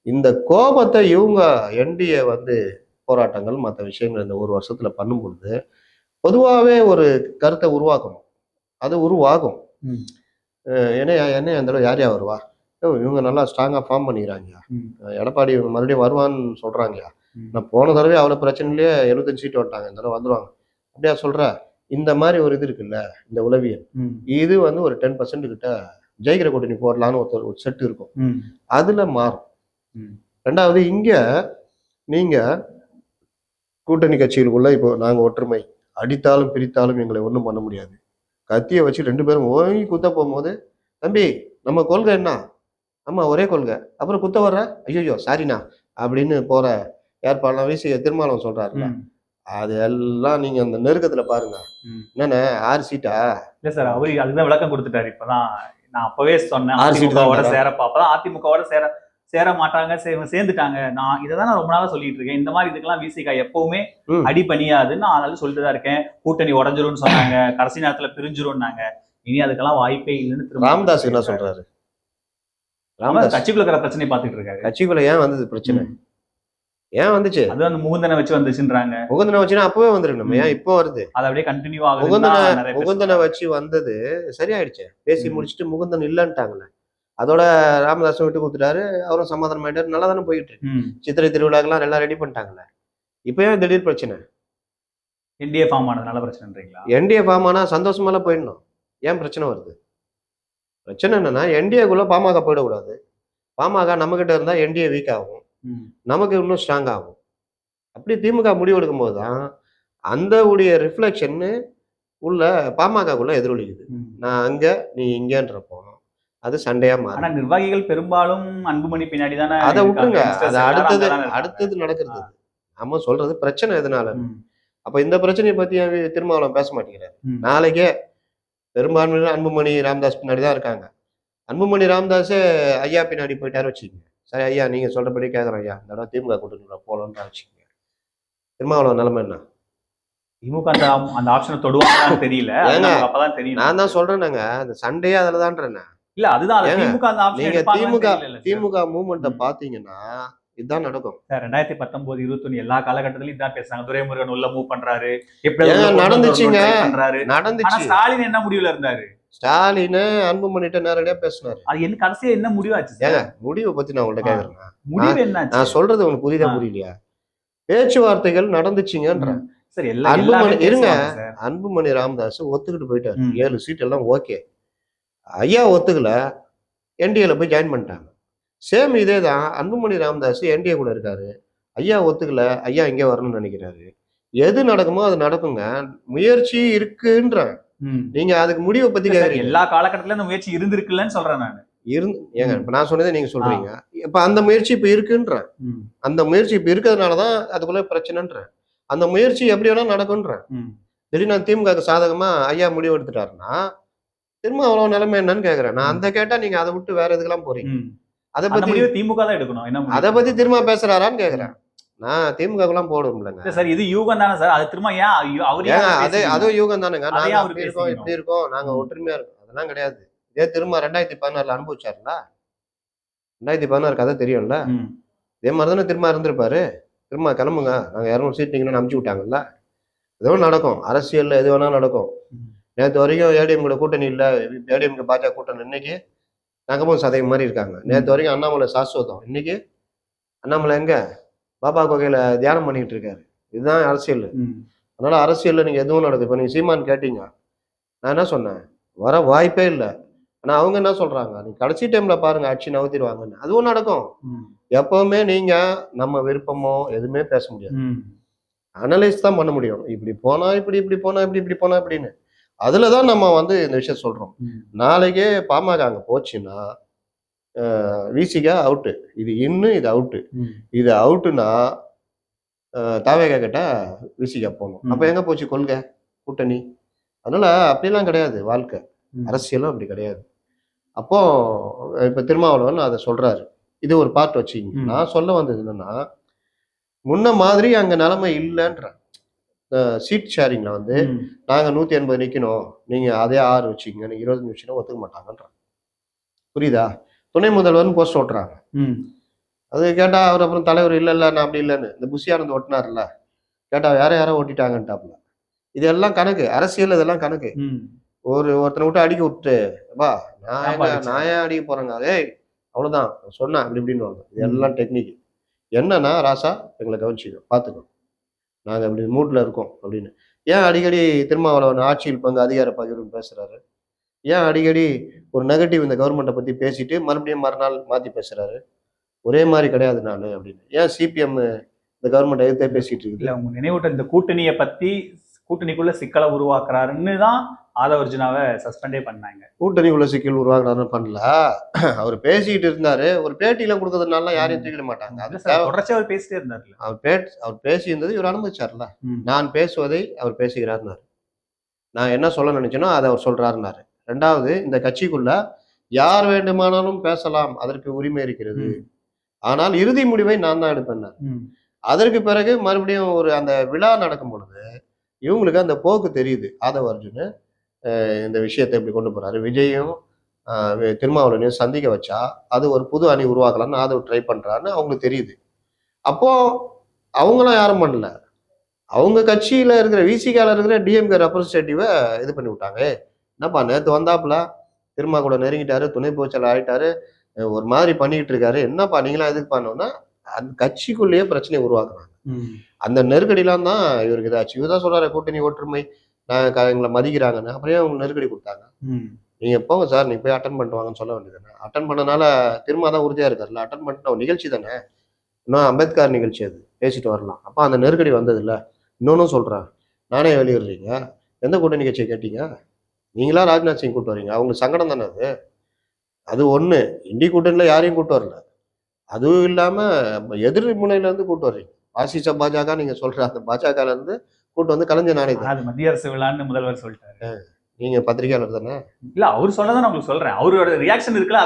இந்த கோபத்தை இவங்க என்டிஏ வந்து போராட்டங்கள் மற்ற விஷயங்கள் இந்த 1 வருஷத்துல பண்ணும் பொழுது பொதுவாகவே ஒரு கருத்தை உருவாக்கணும். அது உருவாகும். என்ன அந்த யார் வருவா, இவங்க நல்லா ஸ்ட்ராங்கா ஃபார்ம் பண்ணிக்கிறாங்க, எடப்பாடி மறுபடியும் வருவான்னு சொல்றாங்க. நான் போன தடவை அவ்வளவு பிரச்சனையிலேயே 75 சீட் வந்துட்டாங்க, இந்த தடவை வந்துருவாங்க அப்படியா சொல்ற. இந்த மாதிரி ஒரு இது இருக்குல்ல, இந்த உளவியல், இது வந்து ஒரு 10% கிட்ட ஜெயிக்கிற கூட்டணி போடலான்னு ஒரு செட் இருக்கும். அதுல மாறும். ரெண்டாவது, இங்க நீங்க கூட்டணி கட்சிகளுக்குள்ள இப்போ நாங்க ஒற்றுமை, அடித்தாலும் பிரித்தாலும் எங்களை ஒன்றும் பண்ண முடியாது, கத்தியை வச்சு 2 பேரும் ஓங்கி குத்த போகும்போது, தம்பி நம்ம கொள்கை என்ன, ஆமா ஒரே கொள்கை, அப்புறம் குத்த வர்ற, ஐயோ சாரிண்ணா அப்படின்னு போற ஏற்பாடுலாம் வீசி திருமாவளவன் சொல்றாருல்ல, அது எல்லாம் நீங்க அந்த நெருக்கத்துல பாருங்க. என்னன்னா 6 சீட்டா? இல்ல சார், அவரு அதுதான் விளக்கம் கொடுத்துட்டாரு. இப்பதான் நான் அப்பவே சொன்னேன், அதிமுகவோட சேரப்பா, அப்பதான் அதிமுகவோட சேர மாட்டாங்க, சேர்ந்துட்டாங்க. நான் இதைதான் நான் ரொம்ப நாளா சொல்லிட்டு இருக்கேன். இந்த மாதிரி இதுக்கெல்லாம் விசிகா எப்பவுமே அடி பணியாதுன்னு நான் அதனால சொல்லிட்டு தான் இருக்கேன். கூட்டணி உடஞ்சிரும்னு சொன்னாங்க, கடைசி நேரத்துல பிரிஞ்சிரும்னாங்க. இனி அதுக்கெல்லாம் வாய்ப்பே இல்லைன்னு ராமதாஸ் என்ன சொல்றாரு? ராமதாஸ் கட்சிக்குள்ள இருக்கிற பிரச்சனை பாத்துட்டு இருக்காரு. கட்சிக்குள்ள ஏன் வந்தது பிரச்சனை? ஏன் வந்துச்சு? அது அந்த முகுந்தனை வச்சு வந்துச்சுன்றாங்க. முகுந்தனை வச்சுன்னா அப்பவே வந்துருக்கணும், ஏன் இப்போ வருது? அது அப்படியே கண்டினியூ ஆகுது. முகுந்தனை வச்சு வந்தது சரியாயிடுச்சு. பேசி முடிச்சுட்டு முகுந்தன் இல்லைன்ட்டாங்களே, அதோட ராமதாஸும் விட்டு கொடுத்துட்டாரு, அவரும் சமாதானம் ஆயிட்டாரு, நல்லா தானே போயிட்டு இருக்கு. சித்திரை திருவிழாக்கெல்லாம் எல்லாம் ரெடி பண்ணிட்டாங்களே, இப்போ ஏன் திடீர் பிரச்சனை? என்டிஏ ஃபார்ம் ஆனதுனால பிரச்சனைன்றீங்களா? என்டிஏ ஃபார்ம் ஆனா சந்தோஷமெல்லாம் போயிடணும், ஏன் பிரச்சனை வருது? பிரச்சனை என்னன்னா, என்டிஏக்குள்ள பாமக போயிடக்கூடாது. பாமக நம்ம கிட்ட இருந்தா என்டிஏ வீக் ஆகும், நமக்கு இன்னும் ஸ்ட்ராங் ஆகும். அப்படி திமுக முடிவு எடுக்கும் போதுதான் அந்த உடைய ரிஃப்ளெக்ஷன் உள்ள பாமகக்குள்ள எதிரொலிக்குது. நான் அங்க நீ இங்கன்ற போனோம், அது சண்டையா மாறும். நிர்வாகிகள் பெரும்பாலும் அன்புமணி பின்னாடி தானே. அதை விட்டுருங்க, அது அடுத்தது நடக்கிறது. நம்ம சொல்றது பிரச்சனை எதனால. அப்ப இந்த பிரச்சனையை பத்தி திருமாவளவன் பேச மாட்டேங்கிறாரு. நாளைக்கே பெரும்பான்மையில அன்புமணி ராமதாஸ் பின்னாடிதான் இருக்காங்க. அன்புமணி ராமதாஸே ஐயா பின்னாடி போயிட்டாரு வச்சுக்கோங்க, சரி ஐயா நீங்க சொல்றபடி கேட்கறோம் ஐயா, இந்த தடவை திமுக கூட்டணி போலன்னு வச்சுக்கோங்க. திருமாவளவன் நிலைமை என்ன? திமுக அந்த ஆப்ஷனை தொடுவாங்க தெரியல, அப்பதான் தெரியும். நான் தான் சொல்றேன்னாங்க, அந்த சண்டையே அதுலதான்றேன். இல்ல அதுதான் நீங்க திமுக மூவ்மெண்ட்டை பாத்தீங்கன்னா இதுதான் நடக்கும். 2019, 2021 எல்லா காலகட்டத்திலும் இதான் பேசுறாங்க. துரைமுருகன் உள்ள மூவ் பண்றாரு, நடந்துச்சுங்க, நடந்துச்சு. ஸ்டாலின் என்ன முடிவுல இருந்தாரு? ஸ்டாலின் அன்புமணிட்ட நேரடியா பேசினாரு. அது என்ன கடைசியா என்ன முடிவாச்சு? முடிவை பத்தி நான் உங்கள்ட்ட கேக்குறேன். முடிவு என்ன? நான் சொல்றது உங்களுக்கு புரியுதா புரியலையா? பேச்சுவார்த்தைகள் நடந்துச்சுங்கன்ற. சரி, அன்புமணி இருங்க, அன்புமணி ராமதாஸ் ஒத்துக்கிட்டு போயிட்டாரு. 7 சீட் எல்லாம் ஓகே. ஐயா ஒத்துக்கல, என்டிஏல போய் ஜாயின் பண்ணிட்டாங்க. சேம் இதே தான், அன்புமணி ராமதாஸ் என்டிஏ கூட இருக்காரு. ஐயா ஒத்துக்கல, ஐயா இங்கே வரணும்னு நினைக்கிறாரு. எது நடக்குமோ அது நடக்குங்க. முயற்சி இருக்குன்றேன். நீங்க அதுக்கு முடிவை பத்தி கேக்குறீங்க. எல்லா காலகட்டத்திலும் இந்த முயற்சி இருந்திருக்குல்லன்னு சொல்றேன் நான். ஏங்க இப்ப நான் சொன்னதை நீங்க சொல்றீங்க. இப்ப அந்த முயற்சி இப்ப இருக்குன்றேன். அந்த முயற்சி இப்ப இருக்கிறதுனாலதான் அதுக்குள்ள பிரச்சனைன்றேன். அந்த முயற்சி எப்படி வேணா நடக்கும்ன்றேன். திடீர்னு நான் திமுக சாதகமா ஐயா முடிவு எடுத்துட்டாருன்னா திரும்ப அவ்வளவு நிலைமை என்னன்னு கேக்குறேன். நான் அந்த கேட்டா நீங்க அதை விட்டு வேற எதுக்கெல்லாம் போறீங்க? அதை பத்தி திமுக தான் எடுக்கணும். அதை பத்தி திரும்ப பேசுறாரான்னு கேக்குறேன். நான் திமுக எல்லாம் போடும்லங்க சார். இது யூகம் தானே சார். அது திரும்ப ஏன் அவரு அதுவும் யூகம் தானுங்க. நாங்க அப்படி இருக்கோம் இப்படி இருக்கோம், நாங்க ஒற்றுமையா இருக்கோம், அதெல்லாம் கிடையாது. இதே திரும்ப 2016 அனுபவிச்சாருல, 2016 கதை தெரியும்ல, இதே மாதிரிதானே திரும்ப இருந்திருப்பாரு. திரும்ப கிளம்புங்க, நாங்க 200 சீட் நீங்கன்னு அனுப்பிச்சு விட்டாங்கல்ல. ஏதோ நடக்கும், அரசியல்ல எது வேணாலும் நடக்கும். நேற்று வரைக்கும் ஏடிஎம் கூட கூட்டணி இல்லை, ஏடிஎம்க்கு பாஜக கூட்டணி, இன்னைக்கு தங்கமும் சதயம் மாதிரி இருக்காங்க. நேற்று வரைக்கும் அண்ணாமலை சாஸ்வதம், இன்னைக்கு அண்ணாமலை எங்க பாபா கோகையில தியானம் பண்ணிட்டு இருக்காரு. இதுதான் அரசியல். அதனால அரசியல்ல நீங்க எதுவும் நடக்குது. இப்ப நீங்க சீமான் கேட்டீங்க, நான் என்ன சொன்னேன், வர வாய்ப்பே இல்லை. ஆனா அவங்க என்ன சொல்றாங்க, நீங்க கடைசி டைம்ல பாருங்க ஆட்சி நகர்த்திடுவாங்கன்னு. அதுவும் நடக்கும். எப்பவுமே நீங்க நம்ம விருப்பமோ எதுவுமே பேச முடியாது, அனலைஸ் தான் பண்ண முடியும். இப்படி போனா இப்படி, இப்படி போனா இப்படி, இப்படி போனா இப்படின்னு. அதுலதான் நம்ம இந்த விஷயம் சொல்றோம். நாளைக்கே பாமக அங்க போச்சுன்னா விசிகா அவுட்டு, இது இன்னும் இது அவுட்டு, இது அவுட்டுன்னா தாவேகா கிட்ட விசிகா போகணும். அப்ப எங்க போச்சு கொள்கை கூட்டணி? அதனால அப்படிலாம் கிடையாது வாழ்க்கை, அரசியலும் அப்படி கிடையாது. அப்போ இப்ப திருமாவளவன் அதை சொல்றாரு. இது ஒரு பார்ட் வச்சுக்கிங்க. நான் சொல்ல வந்தது என்னன்னா, முன்ன மாதிரி அங்க நிலைமை இல்லைன்ற. சீட் ஷேரிங்ல நாங்க 180 நிக்கணும், நீங்க அதே 6 வச்சுக்கீங்க, நீங்க 20 நிமிஷம் ஒத்துக்க மாட்டாங்கன்ற. புரியுதா? துணை முதல்வர்னு போஸ்ட் ஓட்டுறாங்க. அது கேட்டா அவர் அப்புறம் தலைவர் இல்ல நான் அப்படி இல்லைன்னு இந்த புஷியானந்த் ஓட்டினார்ல, கேட்டா யாரோ ஓட்டிட்டாங்கன்ட்டாப்ல. இதெல்லாம் கணக்கு, அரசியல் இதெல்லாம் கணக்கு. ஒருத்தனை விட்டு அடிக்க விட்டு வா, நான் ஏன் அடிக்க போறேங்க, ஏய் அவ்வளவுதான் சொன்னேன் அப்படி இப்படின்னு வாங்க. இதெல்லாம் டெக்னிக். என்னன்னா ராசா எங்களை கவனிச்சுக்கோ, பாத்துக்கோ, நாங்க அப்படி மூட்ல இருக்கோம் அப்படின்னு. ஏன் அடிக்கடி திருமாவளவன் ஆட்சியில் பங்கு அதிகார பகிர்வுன்னு பேசுறாரு? ஏன் அடிக்கடி ஒரு நெகட்டிவ் இந்த கவர்மெண்ட்டை பத்தி பேசிட்டு மறுபடியும் மறுநாள் மாத்தி பேசுறாரு? ஒரே மாதிரி கிடையாது நான் அப்படின்னு. ஏன் சிபிஎம் இந்த கவர்மெண்ட் எதிர்த்தே பேசிட்டு இருக்கு? இல்ல, உங்க நினைவூட்ட இந்த கூட்டணியை பத்தி, கூட்டணிக்குள்ள சிக்கலை உருவாக்குறாருன்னு தான் ஆதவர்ஜுனாவை சஸ்பெண்டே பண்ணாங்க. கூட்டணிக்குள்ள சிக்கல் உருவாக்குறாருன்னு பண்ணல, அவர் பேசிட்டு இருந்தாரு. ஒரு பேட்டியில கொடுக்கறதுனால யாரையும் தூக்கிட மாட்டாங்க. தொடர்ச்சியா அவர் பேசிட்டே இருந்தாருல. அவர் பேசி இருந்தது இவர் அனுமதிச்சார்ல. நான் பேசுவதை அவர் பேசுகிறாருனாரு. நான் என்ன சொல்ல நினைச்சேனோ அதை அவர் சொல்றாருனாரு. ரெண்டாவது, இந்த கட்சிக்குள்ள யார் வேண்டுமானாலும் பேசலாம், அதற்கு உரிமை இருக்கிறது, ஆனால் இறுதி முடிவை நான் தான் எடுப்பேன். அதற்கு பிறகு மறுபடியும் அந்த விழா நடக்கும் பொழுது இவங்களுக்கு அந்த போக்கு தெரியுது. ஆதவ அர்ஜுன் இந்த விஷயத்தை எப்படி கொண்டு போறாரு, விஜயும் திருமாவளவனையும் சந்திக்க வச்சா அது ஒரு புது அணி உருவாக்கலாம்னு ஆதவ் ட்ரை பண்றாருன்னு அவங்களுக்கு தெரியுது. அப்போ அவங்களாம் யாரும் பண்ணல, அவங்க கட்சியில இருக்கிற விசிகால இருக்கிற டிஎம்கே ரெப்ரஸன்டேட்டிவை இது பண்ணி விட்டாங்க. என்னப்பா நேற்று வந்தாப்புல திருமா கூட நெருங்கிட்டாரு, துணை பொதுச்செயலாளர் ஆயிட்டாரு, ஒரு மாதிரி பண்ணிக்கிட்டு இருக்காரு, என்னப்பா நீங்களாம் எதுக்கு பண்ணோம்னா அந்த கட்சிக்குள்ளேயே பிரச்சனையை உருவாக்குறாங்க. அந்த நெருக்கடிலாம் தான் இவருக்கு இதாச்சு. இவர் தான் சொல்றாரு கூட்டணி ஒற்றுமை, எங்களை மதிக்கிறாங்கன்னு. அப்புறம் அவங்க நெருக்கடி கொடுத்தாங்க. நீங்க போங்க சார், நீங்க போய் அட்டன் பண்ணிட்டு வாங்கன்னு சொல்ல வேண்டியதானே? அட்டன் பண்ணனால திரும்ப தான் உறுதியா இருக்காருல்ல, அட்டன் பண்ணிட்டு நிகழ்ச்சி தானே, இன்னும் அம்பேத்கர் நிகழ்ச்சி, அது பேசிட்டு வரலாம். அப்ப அந்த நெருக்கடி வந்தது இல்ல. இன்னொன்னும் சொல்றேன், நானே வெளியிடுறீங்க, எந்த கூட்டணி கட்சியை கேட்டீங்க? நீங்களா ராஜ்நாத் சிங் கூட்டு வரீங்க, அவங்க சங்கடம் தானே அது. அது ஒண்ணு, இண்டி கூட்டணியில யாரையும் கூட்டு வரல. அதுவும் இல்லாம எதிர் முனையில இருந்து கூட்டு வர்றீங்க. பாசிச பாஜக நீங்க சொல்ற அந்த பாஜக இருந்து கூட்டு கலைஞர் நானே தான் மத்திய அரசு விழான்னு முதல்வர் சொல்லிட்டாரு. நீங்க பத்திரிகையாளர் தானே? இல்ல, அவர் சொல்லதான் உங்களுக்கு சொல்றேன். அவரோட ரியாக்ஷன் இருக்குல்ல,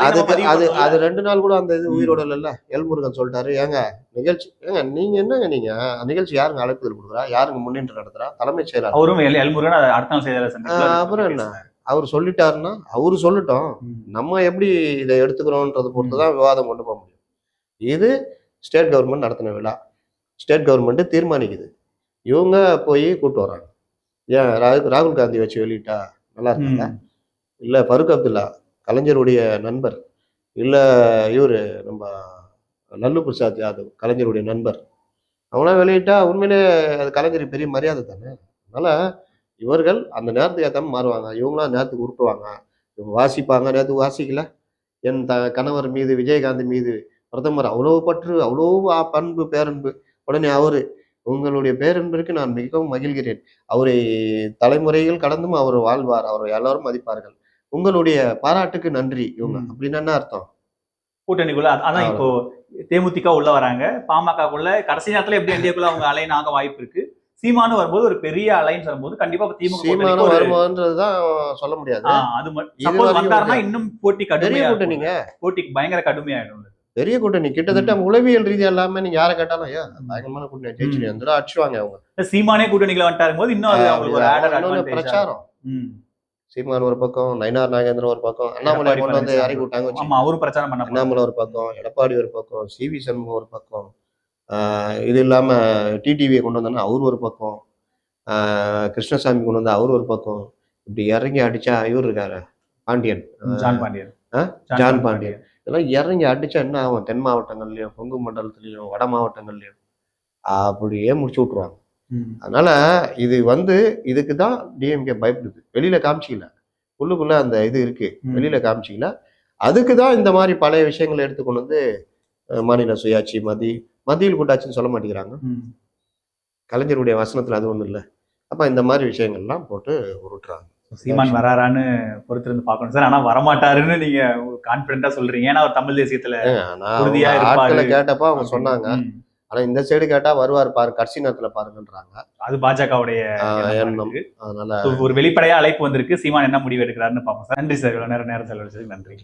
அது 2 நாள் கூட அந்த இது உயிரோட இல்ல. எல்முருகன் சொல்லிட்டாரு, ஏங்க நிகழ்ச்சி, ஏங்க நீங்க என்னங்க, நீங்க நிகழ்ச்சி யாருங்க அழைப்புதல் கொடுக்குறா, யாருங்க முன்னின்று நடத்துறா? தலைமைச் செயலாளர். அவரும் எல்முருகன் அடுத்த நாள் செய்தார். அப்புறம் என்ன, அவர் சொல்லிட்டாருன்னா அவரு சொல்லட்டும், நம்ம எப்படி இதை எடுத்துக்கிறோம்ன்றதை பொறுத்துதான் விவாதம் கொண்டு போக முடியும். இது ஸ்டேட் கவர்மெண்ட் நடத்தின விழா, ஸ்டேட் கவர்மெண்ட் தீர்மானிக்குது, இவங்க போய் கூட்டு வர்றாங்க. ஏன் ராகுல் காந்தி வச்சு வெளியிட்டா நல்லா இருக்காங்க? இல்ல ஃபருக் அப்துல்லா கலைஞருடைய நண்பர், இல்ல இவரு நம்ம லல்லு பிரசாத் யாதவ் கலைஞருடைய நண்பர், அவங்களாம் வெளியிட்டா உண்மையிலே அது கலைஞருக்கு பெரிய மரியாதை தானே. அதனால இவர்கள் அந்த நேரத்துக்கு ஏற்றாம மாறுவாங்க, இவங்களாம் நேரத்துக்கு உருட்டுவாங்க, இவங்க வாசிப்பாங்க, நேரத்துக்கு வாசிக்கல. என் கணவர் மீது, விஜயகாந்த் மீது பிரதமர் அவ்வளோ பற்று, அவ்வளோ பண்பு, பேரன்பு. உடனே அவரு உங்களுடைய பேரன்பிற்கு நான் மிகவும் மகிழ்கிறேன். அவரை தலைமுறைகள் கடந்தும் அவர் வாழ்வார். அவரை எல்லாரும் மதிப்பார்கள். உங்களுடைய பாராட்டுக்கு நன்றி. இவங்க அப்படின்னா என்ன அர்த்தம்? கூட்டணிக்குள்ள அதான் இப்போ தேமுதிக உள்ள வராங்க, பாமகக்குள்ள கடைசி நேரத்துல எப்படி என்டிஏக்குள்ள அவங்க அலைன் ஆக வாய்ப்பு இருக்கு. சீமானு வரும்போது ஒரு பெரிய அலைன்ஸ் வரும்போது கண்டிப்பா திமுக சீமானு வருமானதுதான் சொல்ல முடியாது. அது சப்போஸ் வந்தாருன்னா இன்னும் போட்டி பெரிய கடுமையா கூட்டணிங்க. போட்டிக்கு பயங்கர கடுமையாயிடும். பெரிய கூட்டணி கிட்டத்தட்ட உளவியல் ரீதியா எல்லாமே நீங்க யாரை கேட்டாலும் பயங்கரமான கூட்டணி ஜெயிச்சு வந்து அடிச்சுவாங்க அவங்க. சீமானே கூட்டணிகளை வந்துட்டாரும் போது இன்னும் அது அவங்களுக்கு ஒரு ஆடட் அட்வான்டேஜ். பிரச்சாரம். சீமான் ஒரு பக்கம், நயினார் நாகேந்திரன் ஒரு பக்கம், அண்ணாமலை கொண்டு வந்து இறக்கி விட்டாங்க. ஆமா, அவரும் பிரச்சாரம் பண்ண. அண்ணாமலை ஒரு பக்கம், எடப்பாடி ஒரு பக்கம், சிவி சண்முகம் ஒரு பக்கம், இது இல்லாம டிடிவியை கொண்டு வந்தோன்னா அவர் ஒரு பக்கம், கிருஷ்ணசாமி கொண்டு வந்தா அவர் ஒரு பக்கம். இப்படி இறங்கி அடிச்சா இவர் இருக்காரு பாண்டியன், ஜான் பாண்டியன், இதெல்லாம் இறங்கி அடிச்சா என்ன ஆகும்? தென் மாவட்டங்கள்லயும், கொங்கு மண்டலத்திலயும், வட மாவட்டங்கள்லயும் அப்படியே முடிச்சு விட்டுருவாங்க. அதனால இது வந்து இதுக்குதான் டிஎம்கே பயப்படுது. வெளியில காமிச்சிக்கல, உள்ளுக்குள்ள அந்த இது இருக்கு, வெளியில காமிச்சிக்கல. அதுக்குதான் இந்த மாதிரி பழைய விஷயங்களை எடுத்துக்கொண்டு வந்து மாநில சுயாட்சி, மத்தியில் கூட்டாட்சின்னு சொல்ல மாட்டேங்கிறாங்க. கலைஞருடைய வசனத்துல அது ஒண்ணும் இல்லை. அப்ப இந்த மாதிரி விஷயங்கள்லாம் போட்டு உருட்டுறாங்க. சீமான் வராரான்னு பொறுத்திருந்து பார்க்கணும் சார். ஆனா வரமாட்டாருன்னு நீங்க கான்பிடண்டா சொல்றீங்க. ஏன்னா அவர் தமிழ் தேசியத்துல உறுதியா ஆட்களை கேட்டப்ப அவங்க சொன்னாங்க. ஆனா இந்த சைடு கேட்டா வருவார் பாரு, கடைசி நேரத்துல பாருங்கன்றாங்க. அது பாஜகவுடைய எண்ணம். அதனால ஒரு வெளிப்படையா அழைப்பு வந்திருக்கு. சீமான் என்ன முடிவு எடுக்கிறாருன்னு பார்ப்போம் சார். நன்றி சார், இவ்வளவு நேரம் செலவழிச்சதுக்கு நன்றி.